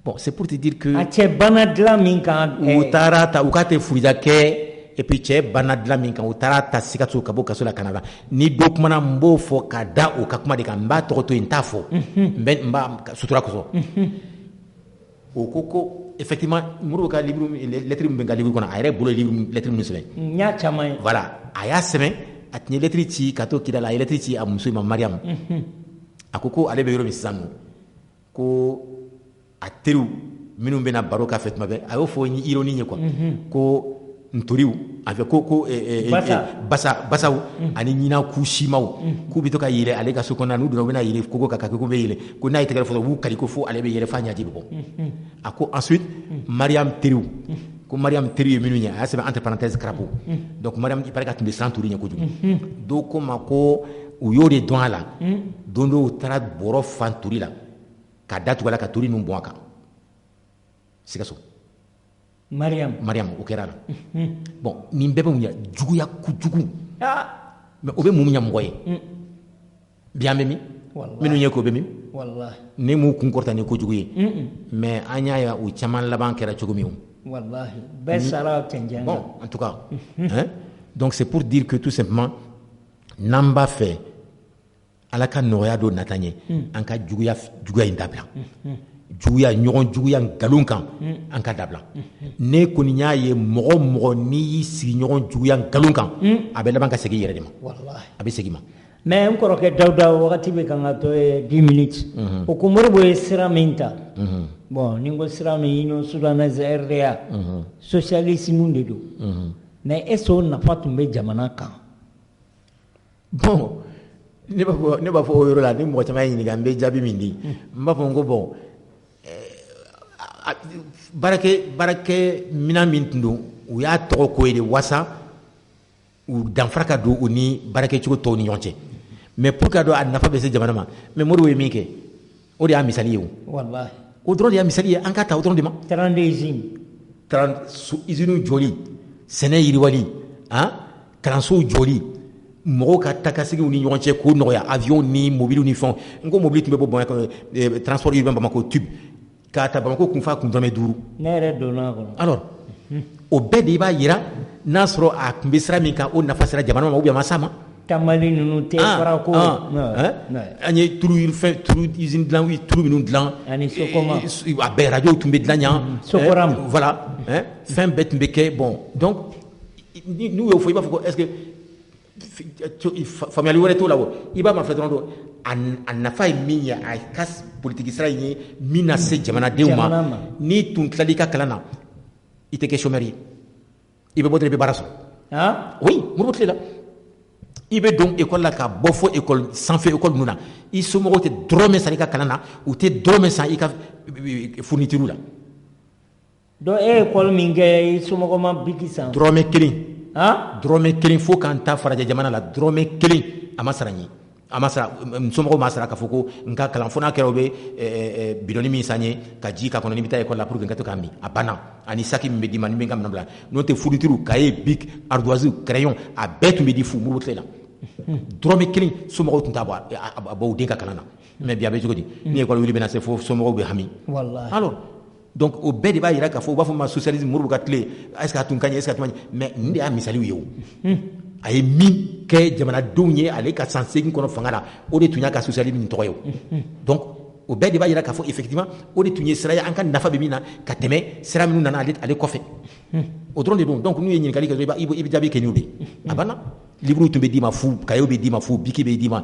bon c'est pour te dire que a cɛ bana dilan min kan u taara ta u ka tɛ furuja kɛ et puis cɛ bana dilan min kan u taara ta Sikasso ka bɔ kaso la ka na la ni dɔ kumana n b'o fɔ ka da o ka kuma de kan n b'a tɔgɔ to yen n t'a fɔ n b'a sutura kosɔn o ko effectivement Modibo ka livre lettre min bɛ n ka livre kɔnɔ a yɛrɛ bolo ye lettre min sɛbɛn n y'a caman ye voilà a y'a sɛbɛn a tun ye lettre ci ka to kida la a ye lettre ci a muso ma Mariam a ko ale bɛ yɔrɔ min sisan nɔ ko a teriw minnu bɛna baro k'a fɛ tuma bɛɛ a y'o fɔ ni ironie ye quoi ko ntoriw a fɛ ko basaw ani ɲina ku simaw k'u bɛ to ka yɛlɛ ale ka so kɔnɔna n'u donna u bɛna yɛlɛ kogo kan ka kɛ ko bɛ yɛlɛ ko n'a ye tɛgɛrɛ fɔ u b'u kari ko fo ale bɛ yɛlɛ f'a ɲaji bɛ bɔ a ko ensuite Mariam teriw ko Mariam teriw ye minnu ye a y'a sɛbɛn entre parenthèses crapaud donc Mariam il paraît k'a tun bɛ siran Tori ɲɛ kojugu dɔw ko ma ko u y'o de dɔn a la don dɔ u taara bɔrɔ fan Tori la ka datugu a la ka Tori ninnu bɔn a kan Sikasso Mariam o kɛra la bon nin bɛɛ bɛ mun ye juguya kojugu mais o bɛ mun ɲɛ mɔgɔ ye bi an bɛ min minnu ye k'o bɛ min ne m'u kun kɔrɔta ni kojugu ye mais an y'a ye u caman laban kɛra cogo min bɛɛ sara cɛncɛn bon en tout cas donc c'est pour dire que tout simplement n'an b'a fɛ Ala ka nɔgɔya dɔ nata ɲɛ an ka juguya in dabila juguya ɲɔgɔn juguya nkalon kan an ka dabila ne kɔni y'a ye mɔgɔ mɔgɔ n'i y'i sigi ɲɔgɔn juguya nkalon kan a bɛ laban ka segin i yɛrɛ de ma a bɛ segin ma mais n kɔrɔkɛ Dawuda wagati bɛ kan ka to 10 minutes o ko Modibo ye sira min ta bon ni n ko sira min Union Soudanaise RDA socialisme de don mais est-ce que o nafa tun bɛ jamana kan bon ne b'a fɔ o yɔrɔ la ni mɔgɔ caman ye ɲininka n bɛ jaabi min di n b'a fɔ n ko bon baarakɛ minɛn min tun don u y'a tɔgɔ ko ye de wasa u danfara ka don u ni baarakɛcogo tɔw ni ɲɔgɔn cɛ mais pour que a dɔn a nafa bɛ se jamana ma mais Modibo ye min kɛ o de y'a misali ye o dɔrɔn de y'a misali ye an ka ta o dɔrɔn de ma 30 usines jɔli sɛnɛ yiriwali kalansow jɔli mɔgɔw ka takasigiw ni ɲɔgɔn cɛ k'o nɔgɔya avion ni mobile ni fɛnw n ko mobile tun bɛ bɔ Bamakɔ transport urbain Bamakɔ tube k'a ta Bamakɔ kun fa kun dɔrɔmɛ 5 ne yɛrɛ donna a kɔnɔ alors o bɛɛ de i b'a yira n'a sɔrɔ a tun bɛ sira min kan o nafa sera jamana ma ou bien a ma s'a ma taamali ninnu tɛ fara ko an ye turu usine dilan turu minnu dilan ani Sokoma a bɛɛ radio tun bɛ dilan yan Sokoram voilà fɛn bɛɛ tun bɛ kɛ bon donc n'u y'o fɔ i b'a fɔ ko est-ce que faamuyali wɛrɛ t'o la o i b'a ma filɛ dɔrɔn don a nafa ye min ye a ka politiki sira ye min na se jamanadenw ma n'i tun tilali ka kalan na i tɛ kɛ chômeur ye i bɛ bɔ dɔrɔn i bɛ baara sɔrɔ oui Modibo tile la i bɛ don école la ka bɔ fo école sanfɛ école ninnu na i somɔgɔw tɛ dɔrɔmɛ san i ka kalan na u tɛ dɔrɔmɛ san i ka fourniture la donc e ye école min kɛ i somɔgɔ ma biki san dɔrɔmɛ kelen fo k'an ta farajɛ jamana la dɔrɔmɛ kelen a ma sara n ye a ma sara somɔgɔw ma sara k'a fɔ ko n ka kalan fo n'a kɛra o bɛ bidɔnni min san ye ka ji k'a kɔnɔ n'i bɛ taa école la pour que n ka to k'a min a banna ani saki min bɛ d'i ma ni n bɛ n ka minɛn bila n'o tɛ fourniture cahier bic ardoise crayon a bɛɛ tun bɛ di fu Modibo tile la dɔrɔmɛ kelen somɔgɔw tun t'a bɔ a bɔ u den ka kalan na mais bi a bɛ cogo di ni école wuli bɛ na se fo somɔgɔw bɛ hami alors donc o bɛɛ de b'a yira k'a fɔ u b'a fɔ ma socialisme Modibo ka tile est-ce que a tun ka ɲɛ est-ce que a tun ma ɲɛ mais nin de y'a misaliw ye o a ye min kɛ jamanadenw ye ale ka san 8 kɔnɔ fanga la o de tun y'a ka socialisme nin tɔgɔ ye o donc o bɛɛ de b'a yira k'a fɔ effectivement o de tun ye sira ye an ka nafa bɛ min na ka tɛmɛ sira minnu nana ale kɔfɛ o dɔrɔn de don donc n'u ye ɲininkali kɛ dɔrɔn i bɛ jaabi kɛ n'o de a banna livre tun bɛ d'i ma fu cahier bɛ d'i ma fu biki bɛ d'i ma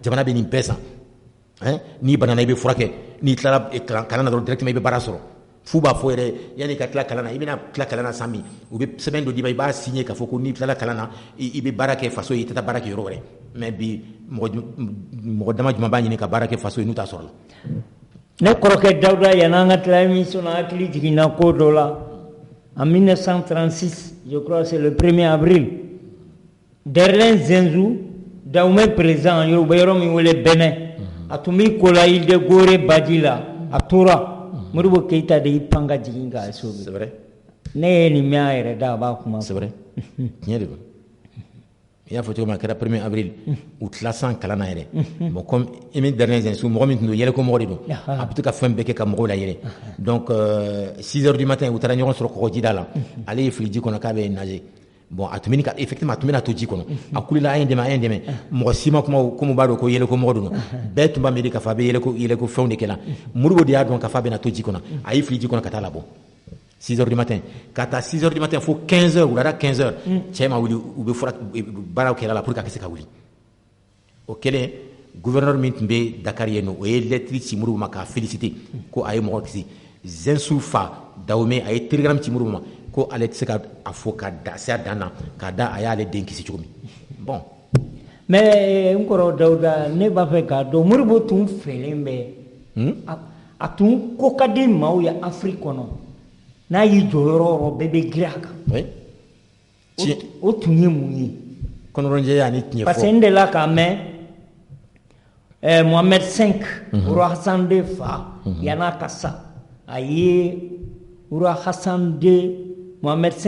jamana bɛ nin bɛɛ san n'i banana i bɛ furakɛ n'i tilala kalan na dɔrɔn directement i bɛ baara sɔrɔ fu b'a fɔ yɛrɛ yanni ka tila kalan na i bɛna tila kalan na san min u bɛ sɛbɛn dɔ d'i ma i b'a signer k'a fɔ ko n'i tilala kalan na i bɛ baara kɛ faso ye i tɛ taa baara kɛ yɔrɔ wɛrɛ mais bi mɔgɔ dama jumɛn b'a ɲini ka baara kɛ faso ye n'u t'a sɔrɔ la. Ne kɔrɔkɛ Dawuda yan'an ka tila émission na hakili jiginna ko dɔ la en 1936 je crois c'est le 1er avril Derlin Zenzou Dahomey président u bɛ yɔrɔ min wele Benin a tun b'i ko la Île de Gorée Badji la a tora Modibo Keïta de y'i pan ka jigin k'a sauver. C'est vrai. Ne ye nin mɛn a yɛrɛ da a b'a kuma. C'est vrai. Tiɲɛ de don. I y'a fɔ cogo min a kɛra 1er avril u tila san kalan na yɛrɛ bon comme Émile Derlin Zensou mɔgɔ min tun don yɛlɛkomɔgɔ de don a bɛ to ka fɛn bɛɛ kɛ ka mɔgɔw la yɛlɛ donc 6 heures du matin u taara ɲɔgɔn sɔrɔ kɔgɔjida la ale ye fili ji kɔnɔ k'a bɛ nager bon a tun bɛ effectivement a tun bɛna to ji kɔnɔ a kulila a ye n dɛmɛ mɔgɔ si ma kuma comme b'a dɔn ko yɛlɛkomɔgɔ don bɛɛ tun b'a miiri k'a fɔ a bɛ yɛlɛko fɛnw de kɛ la Modibo de y'a dɔn k'a fɔ a bɛna to ji kɔnɔ a ye fili ji kɔnɔ ka taa labɔ 6 heures du matin ka taa 6 heures du matin fo 15 heures wulada 15 heures cɛ ma wuli u bɛ fura baaraw kɛra la pour que a ka se ka wuli o kɛlen gouverneur min tun bɛ Dakar yen nɔ o ye lettre ci Modibo ma k'a féliciter ko a ye mɔgɔ kisi Zensou fa Dahomey a ye télégramme ci Modibo ma ko ale tɛ se ka a fɔ ka da se a dan na k'a da a y'ale den kisi cogo min bon. mais n kɔrɔ Dawuda ne b'a fɛ k'a dɔn Modibo tun fɛlen bɛ a tun ko ka di maaw ye Afrique kɔnɔ n'a y'i jɔ yɔrɔ o yɔrɔ bɛɛ bɛ girin a kan. Oui. O tun ye mun ye. kɔnɔrɔnjɛya ni tiɲɛ fɔ. parce que n delila k'a mɛn Mohamed V Roi Hassan II fa yan'a ka sa a ye Roi Hassan II Mohamed V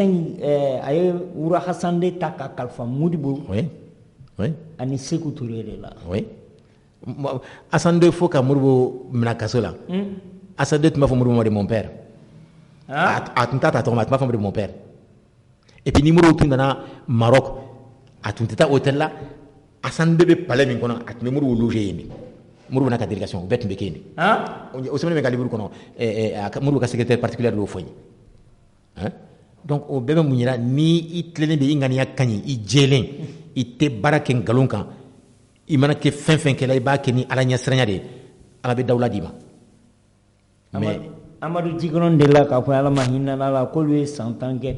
a ye Roi Hassan II ta ka kalifa Modibo ani Sékou Touré de la. Oui. Hassan II fo ka Modibo minɛ kaso la. Hassan II tun b'a fɔ Modibo ma de mon père. A tun t'a ta tɔgɔ ma a tun b'a fɔ de mon père et puis ni Modibo tun nana Maroc a tun tɛ taa hôtel la Hassan II bɛ palais min kɔnɔ a tun bɛ Modibo loger yen de Modibo n'a ka délégation u bɛɛ tun bɛ kɛ yen de o semaine bɛ ka livre kɔnɔ Modibo ka secrétaire particulier de y'o fɔ n ye donc o bɛɛ bɛ mun yira ni i tilennen bɛ i ŋaniya ka ɲi i jɛlen i tɛ baara kɛ nkalon kan i mana kɛ fɛn fɛn kɛla i b'a kɛ ni Ala ɲɛsiranya de ye Ala bɛ dawula d'i ma mais Amadu Jikɔrɔn delila k'a fɔ Ala ma hinɛ la k'olu ye san 10 kɛ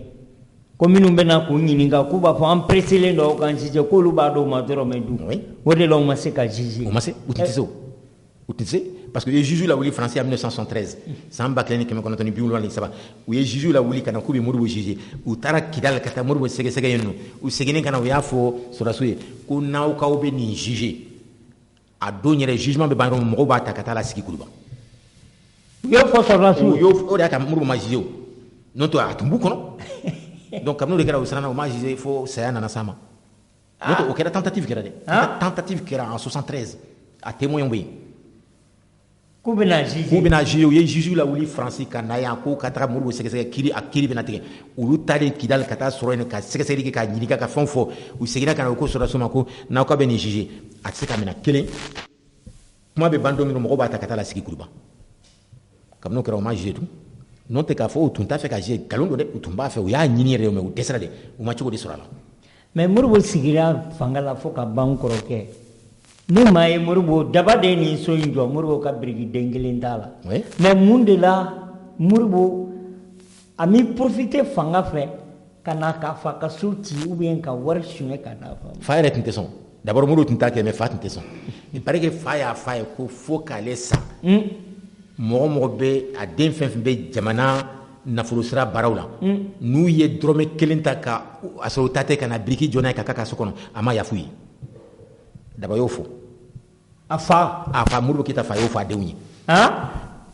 ko minnu bɛna k'u ɲininka k'u b'a fɔ an presselen don aw kan sisan k'olu b'a dɔn u ma dɔrɔn mɛ du o de la u ma se ka juger. U ma se u tun tɛ se o u tun tɛ se parce que u ye juge la wuli France en 1973 san 1973 u ye juge la wuli ka na k'u bɛ Modibo juger u taara Kidal ka taa Modibo sɛgɛsɛgɛ yen nɔ u seginnen ka na u y'a fɔ sɔrɔdasiw ye ko n'aw k'aw bɛ nin juger a don yɛrɛ jugement bɛ ban yɔrɔ min mɔgɔw b'a ta ka taa la sigi Kuluba. U y'o fɔ sɔrɔdasiw o de y'a ka Modibo ma juger o n'o tɛ a tun b'u kɔnɔ donc kabini o de kɛra u siranna u ma juger fo saya nana s'a ma n'o tɛ o kɛra tentative kɛra dɛ tentative kɛra en 73 a témoin bɛ yen k'u bɛna juger u ye juge la wuli France ka na yan ko ka taga Modibo sɛgɛsɛgɛ a kiiri bɛna tigɛ olu taalen Kidal ka taa sɔrɔ yen ka sɛgɛsɛgɛli kɛ ka ɲininka ka fɛnw fɔ u seginna ka na u ko sɔrɔdasiw ma ko n'aw ka bɛ nin juger a tɛ se ka minɛ kelen kuma bɛ ban don min mɔgɔw b'a ta ka taa la sigi Kuluba kabini o kɛra u ma juger tun n'o tɛ k'a fɔ u tun t'a fɛ ka juger nkalon don dɛ u tun b'a fɛ u y'a ɲini yɛrɛ mais u dɛsɛra de u ma cogo de sɔrɔ a la. mais Modibo sigira fanga la fo ka ban kɔrɔkɛ ne maa ye Modibo daba de ye nin so in jɔ Modibo ka birikiden kelen t'a la mais mun de la Modibo a mi profiter fanga fɛ ka na k'a fa ka so ci ou bien ka wari suɲɛ ka d'a fa. Fa yɛrɛ tun tɛ sɔn d'abord Modibo tun t'a kɛ mais fa tun tɛ sɔn il paraît que fa y'a f'a ye ko fo k'ale sa mɔgɔ mɔgɔ bɛ a den fɛn fɛn bɛ jamana nafolo sira baaraw la n'u ye dɔrɔmɛ kelen ta ka a sɔrɔ u ta tɛ ka na biriki jɔ n'a ye ka k'a ka so kɔnɔ a ma yafu ye daba y'o fɔ a fa Modibo Keïta fa y'o fɔ a denw ye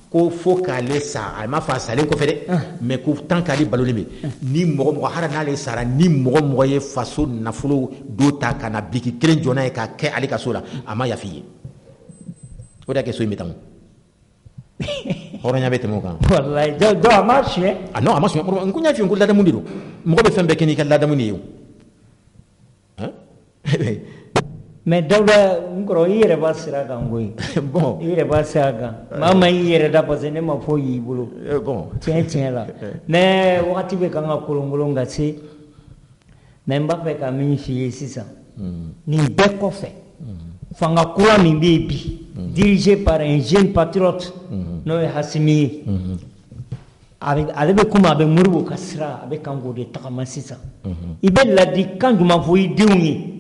ko fo k'ale sa a ma fɔ a salen kɔfɛ dɛ mais ko tant k'ale balolen bɛ ni mɔgɔ mɔgɔ hali n'ale sara ni mɔgɔ mɔgɔ ye faso nafolo do ta ka na biriki kelen jɔ n'a ye k'a kɛ ale ka so la a ma yafu ye o de y'a kɛ so in bɛ tan hɔrɔnya bɛ tɛmɛ o kan. walayi donc a ma suɲɛ. non a ma suɲɛ n ko n y'a f'i ye ko ladamu de don mɔgɔ bɛ fɛn bɛɛ kɛ n'i ka ladamu de ye o. mais Dawuda n kɔrɔ i yɛrɛ b'a sira kan koyi. bon i yɛrɛ b'a sira kan maa ma y'i yɛrɛ da parce que ne ma foyi y'i bolo. bon tiɲɛ la mais wagati bɛ kan ka kolonkolon ka se mais n b'a fɛ ka min f'i ye sisan nin bɛɛ kɔfɛ fanga kura min bɛ yen bi dirigé par un jeune patriote n'o ye Hasimi ye ale bɛ komi a bɛ Modibo ka sira a bɛ kan k'o de tagama sisan i bɛ ladilikan jumɛn fɔ i denw ye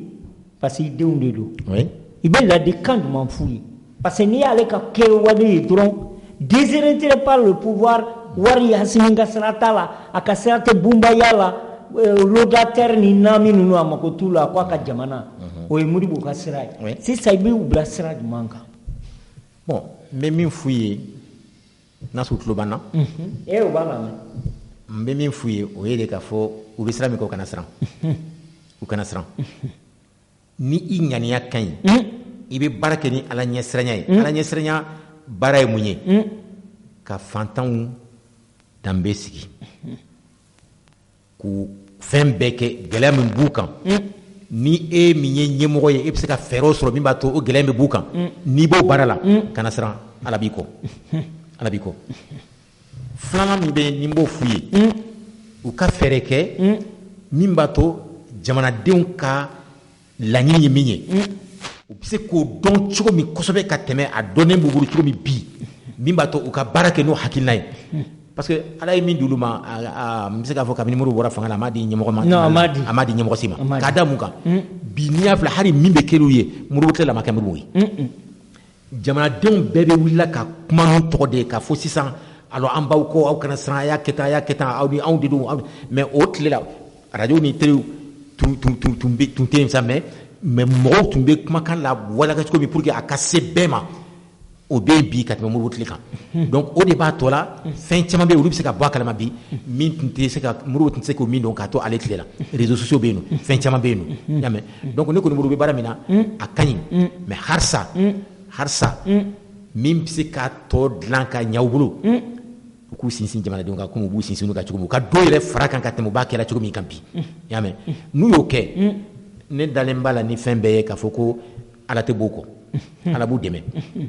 parce que denw de don oui i bɛ ladilikan jumɛn f'u ye parce que n'i y'ale ka kɛ wale ye dɔrɔn désorienté par le pouvoir wari Asimi ka sira t'a la a ka sira tɛ bunbaya la locataire ni naami ninnu a mako t'u la ko a ka jamana o ye Modibo ka sira ye sisan i bɛ u bila sira jumɛn kan bon n bɛ min f'u ye n'a sɔrɔ u tulo b'an na o b'a lamɛn n bɛ min f'u ye o ye de k'a fɔ u bɛ sira min kɛ u kana siran u kana siran ni i ŋaniya ka ɲi i bɛ baara kɛ ni ala ɲɛsiranya ye ala ɲɛsiranya baara ye mun ye ka fantanw danbe sigi k'u fɛn bɛɛ kɛ gɛlɛya min b'u kan ni e min ye ɲɛmɔgɔ ye e bɛ se ka fɛɛrɛw sɔrɔ min b'a to o gɛlɛya bɛ b'u kan n'i b'o baara la kana siran ala b'i kɔ ala b'i kɔ filanan min bɛ yen ni n b'o f'u ye u ka fɛɛrɛ kɛ min b'a to jamanadenw ka laɲini ye min ye u bɛ se k'o dɔn cogo min kosɛbɛ ka tɛmɛ a dɔnnen b'u bolo cogo min bi min b'a to u ka baara kɛ n'o hakilina ye parce que ala ye min di olu ma n bɛ se k'a fɔ kabini Modibo bɔra fanga la a m'a di ɲɛmɔgɔ ma a m'a di ɲɛmɔgɔ si ma k'a da mun kan bi n'i y'a filɛ hali min bɛ kɛ l'u ye Modibo tilala ma kɛ Modibo ye jamanadenw bɛɛ bɛ wulila ka kuma n'u tɔgɔ de ye k'a fɔ sisan alors an b'aw kɔ aw kana siran a y'a kɛ tan aw ni anw de don mais o tile la radio ni télé tun tɛ yen sa mais mɔgɔw tun bɛ kumakan la walaka cogo min pour que a ka se bɛɛ ma o bɛ yen bi ka tɛmɛ Modibo tile kan donc o de b'a tɔ la fɛn caman bɛ yen olu bɛ se ka bɔ a kalama bi min tun tɛ se ka Modibo tun tɛ se k'o min dɔn k'a to ale tile la réseaux sociaux bɛ yen nɔ fɛn caman bɛ yen nɔ y'a mɛn donc ne kɔni Modibo bɛ baara min na a ka ɲi mais harisa min bɛ se k'a tɔ dilan ka ɲɛ u bolo u k'u sinsin jamanadenw kan komi u b'u sinsin olu kan cogo min u ka dɔ yɛrɛ fara kan ka tɛmɛ u b'a kɛra cogo min kan bi y'a mɛn n'u y'o kɛ ne dalen b'a la ni fɛn bɛɛ ye k'a fɔ ko ala tɛ b'o kɔ ala b'u dɛmɛ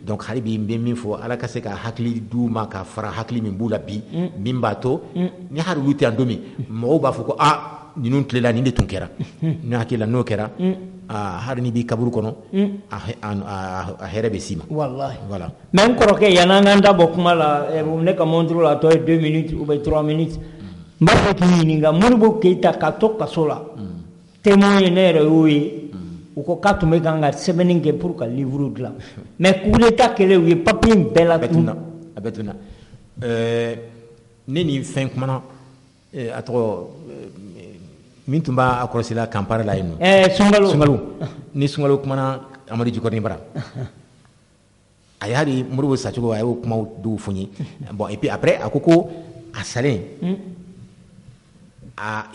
donc hali bi n bɛ min fɔ ala ka se ka hakili d'u ma ka fara hakili min b'u la bi min b'a to ni hali olu tɛ yan don min mɔgɔw b'a fɔ ko ninnu tilela nin de tun kɛra ne hakili la n'o kɛra hali ni b'i kaburu kɔnɔ a hɛrɛ bɛ s'i ma wallahi voilà mais n kɔrɔkɛ yan'an k'an da bɔ kuma la ne ka montre la a tɔ ye 2 minutes ou bien 3 minutes n b'a fɛ k'i ɲininka Modibo Keyita ka to kaso la témoin ye ne yɛrɛ y'o ye u ko k'a tun bɛ kan ka sɛbɛnni kɛ pour ka livre dilan mais coup d'état kɛlen u ye papier in bɛɛ latunu a bɛɛ tunna ne ni fɛn kumana a tɔgɔ min tun b'a kɔlɔsila Kampala la yen nɔ Sunkalo ni Sunkalo kumana Amadu Jikɔrɔni Bara a y'a di Modibo sacogo a y'o kumaw dɔw fɔ n ye bon et puis après a ko a salen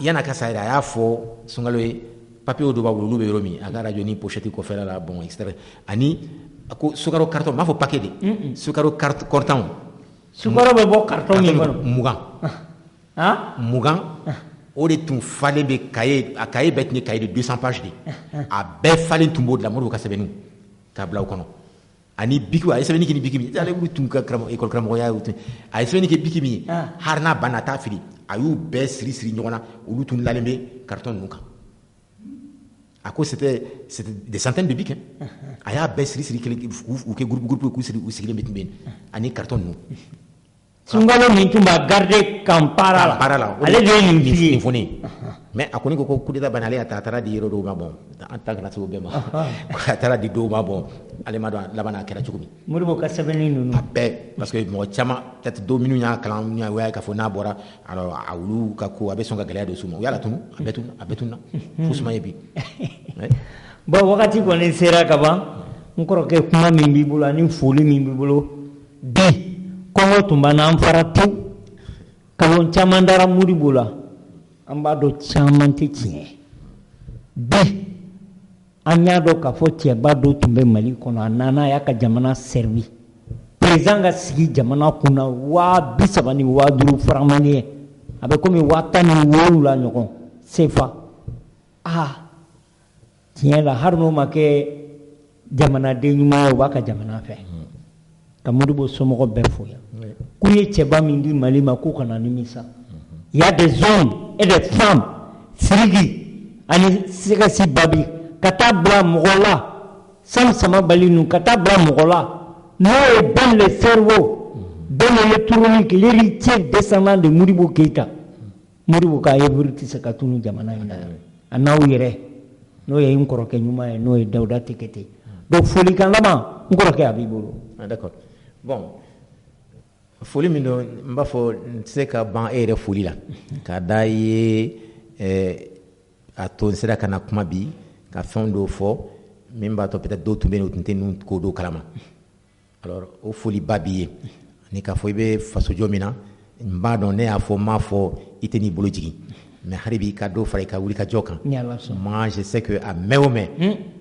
yan'a ka sa yɛrɛ a y'a fɔ Sunkalo ye papier dɔ b'a bolo olu bɛ yɔrɔ min a ka radio ni pochette kɔfɛla la bon etc ani a ko sukaro carton n b'a fɔ paquet de sukaro carton sukaro bɛ bɔ carton min kɔnɔ 20 o de tun falen bɛ a cahier bɛɛ tun ye cahier de 200 pages de a bɛɛ falen tun b'o de la Modibo ka sɛbɛnniw k'a bila o kɔnɔ ani biki a ye sɛbɛnni kɛ ni biki min ye ale tun ka école karamɔgɔya ye a ye sɛbɛnni kɛ biki min ye hali n'a banna a t'a fili a y'u bɛɛ siri ɲɔgɔn na olu tun lalen bɛ carton ninnu kan a ko c'était des centaines de bics a y'a bɛɛ siri k'u kɛ groupe k'u siri u sigilen bɛ tun bɛ yen ani carton ninnu Sunkalo min tun b'a garder Kampala la ale de ye nin f'i ye fɔ ne ye mais a kɔni ko coup d'état banna ale y'a ta a taara di yɔrɔ dɔw ma bon an ta kana se o bɛɛ ma a taara di dɔw ma bon ale ma dɔn laban a kɛra cogo min Modibo ka sɛbɛnni ninnu a bɛɛ parce que mɔgɔ caman peut-être dɔw minnu y'a kalan o y'a ye k'a fɔ n'a bɔra alors a olu ka ko a bɛ sɔn ka gɛlɛya don s'u ma u y'a latunu a bɛɛ tununa fo suma ye bi bon wagati kɔni sera ka ban n kɔrɔkɛ kuma min b'i bolo ani foli min b'i bolo bi kɔngɔ tun b'an na an fara tewu kalon caman dara Modibo la an b'a dɔn caman tɛ tiɲɛ bi an y'a dɔn k'a fɔ cɛba dɔ tun bɛ Mali kɔnɔ a nana a y'a ka jamana servi président ka sigi jamana kunna 30,000 ni 50,000 francs maliens a bɛ komi 17,000 ɲɔgɔn CFA tiɲɛ la hali n'o ma kɛ jamanaden ɲuman ye o b'a ka jamana fɛ ka Modibo somɔgɔw bɛɛ fo yan k'u ye cɛba min di Mali ma k'u kana nimisa il y a des hommes et des femmes Sidiki ani Sekasi Babi ka taa bila mɔgɔ la Sam Samabali ninnu ka taa bila mɔgɔ la n'o ye dans le cerveau dans l'électronique l'héritier descendant de Modibo Keyita Modibo ka œuvre tɛ se ka tunu jamana in na a n'aw yɛrɛ n'o ye n kɔrɔkɛ ɲuman ye n'o ye Dawuda Tekete donc folikan laban n kɔrɔkɛ a b'i bolo. D'accord bon foli min don n b'a fɔ n tɛ se ka ban e yɛrɛ foli la k'a da ye a to n sera ka na kuma bi ka fɛn dɔw fɔ min b'a to peut-être dɔw tun bɛ yen u tun tɛ ninnu ko dɔw kalama alors o foliba b'i ye ani k'a fɔ i bɛ fasojɔ min na n b'a dɔn ne y'a fɔ n m'a fɔ i tɛ n'i bolo jigin mais hali bi ka dɔ fara i ka wulikajɔ kan moi je sais que a mɛn o mɛn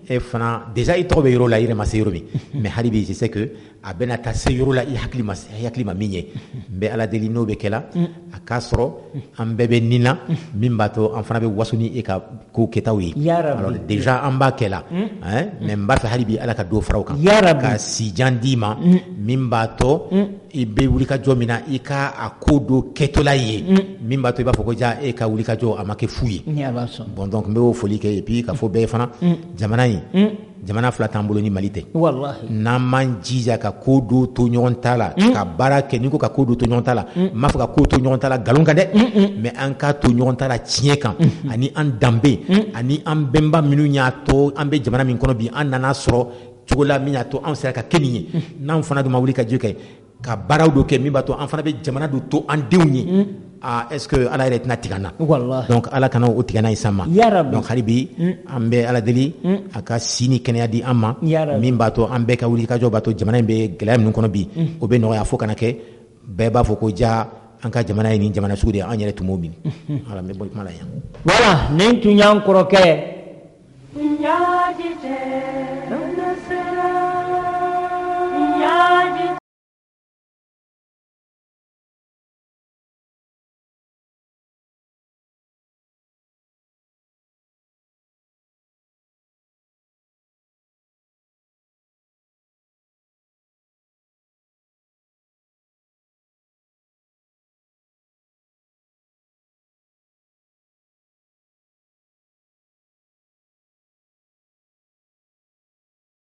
e fana déjà i tɔgɔ bɛ yɔrɔ la i yɛrɛ ma se yɔrɔ min mais hali bi je sais que a bɛna taa se yɔrɔ la i hakili ma min ye n bɛ ala deli n'o bɛ kɛla a k'a sɔrɔ an bɛɛ bɛ nin na min b'a to an fana bɛ waso ni e ka ko kɛtaw ye alors déjà an b'a kɛ la mais n b'a fɛ hali bi ala ka dɔ fara o kan ka sijan d'i ma min b'a to i bɛ wulikajɔ min na i ka a ko dɔ kɛtɔla ye min b'a to i b'a fɔ ko ja e ka wulikajɔ a ma kɛ fu ye bon donc n bɛ o foli kɛ et puis ka fɔ bɛɛ fana jamana in jamana fila t'an bolo ni Mali tɛ n'an m'an jija ka ko dɔ to ɲɔgɔn ta la ka baara kɛ ni ko ka ko dɔ to ɲɔgɔn ta la n m'a fɔ ka ko to ɲɔgɔn ta la nkalon kan dɛ mais an k'a to ɲɔgɔn ta la tiɲɛ kan ani an danbe ani an bɛnba minnu y'a to an bɛ jamana min kɔnɔ bi an nana sɔrɔ cogo la min y'a to an sera ka kɛ nin ye n'an fana dun ma wuli ka jɔ kɛ ka baaraw dɔ kɛ min b'a to an fana bɛ jamana dɔ to an denw ye est-ce que ala yɛrɛ tɛna tigɛ an na donc ala kana o tigɛ n'a ye san ma donc hali bi an bɛ ala deli a ka si ni kɛnɛya di an ma min b'a to an bɛɛ ka wulikajɔ b'a to jamana in bɛ gɛlɛya minnu kɔnɔ bi o bɛ nɔgɔya fo kana kɛ bɛɛ b'a fɔ ko ja an ka jamana ye nin jamana sugu de ye an yɛrɛ tun b'o min ala n bɛ bɔ kuma la yan voilà nin tun y'an kɔrɔkɛ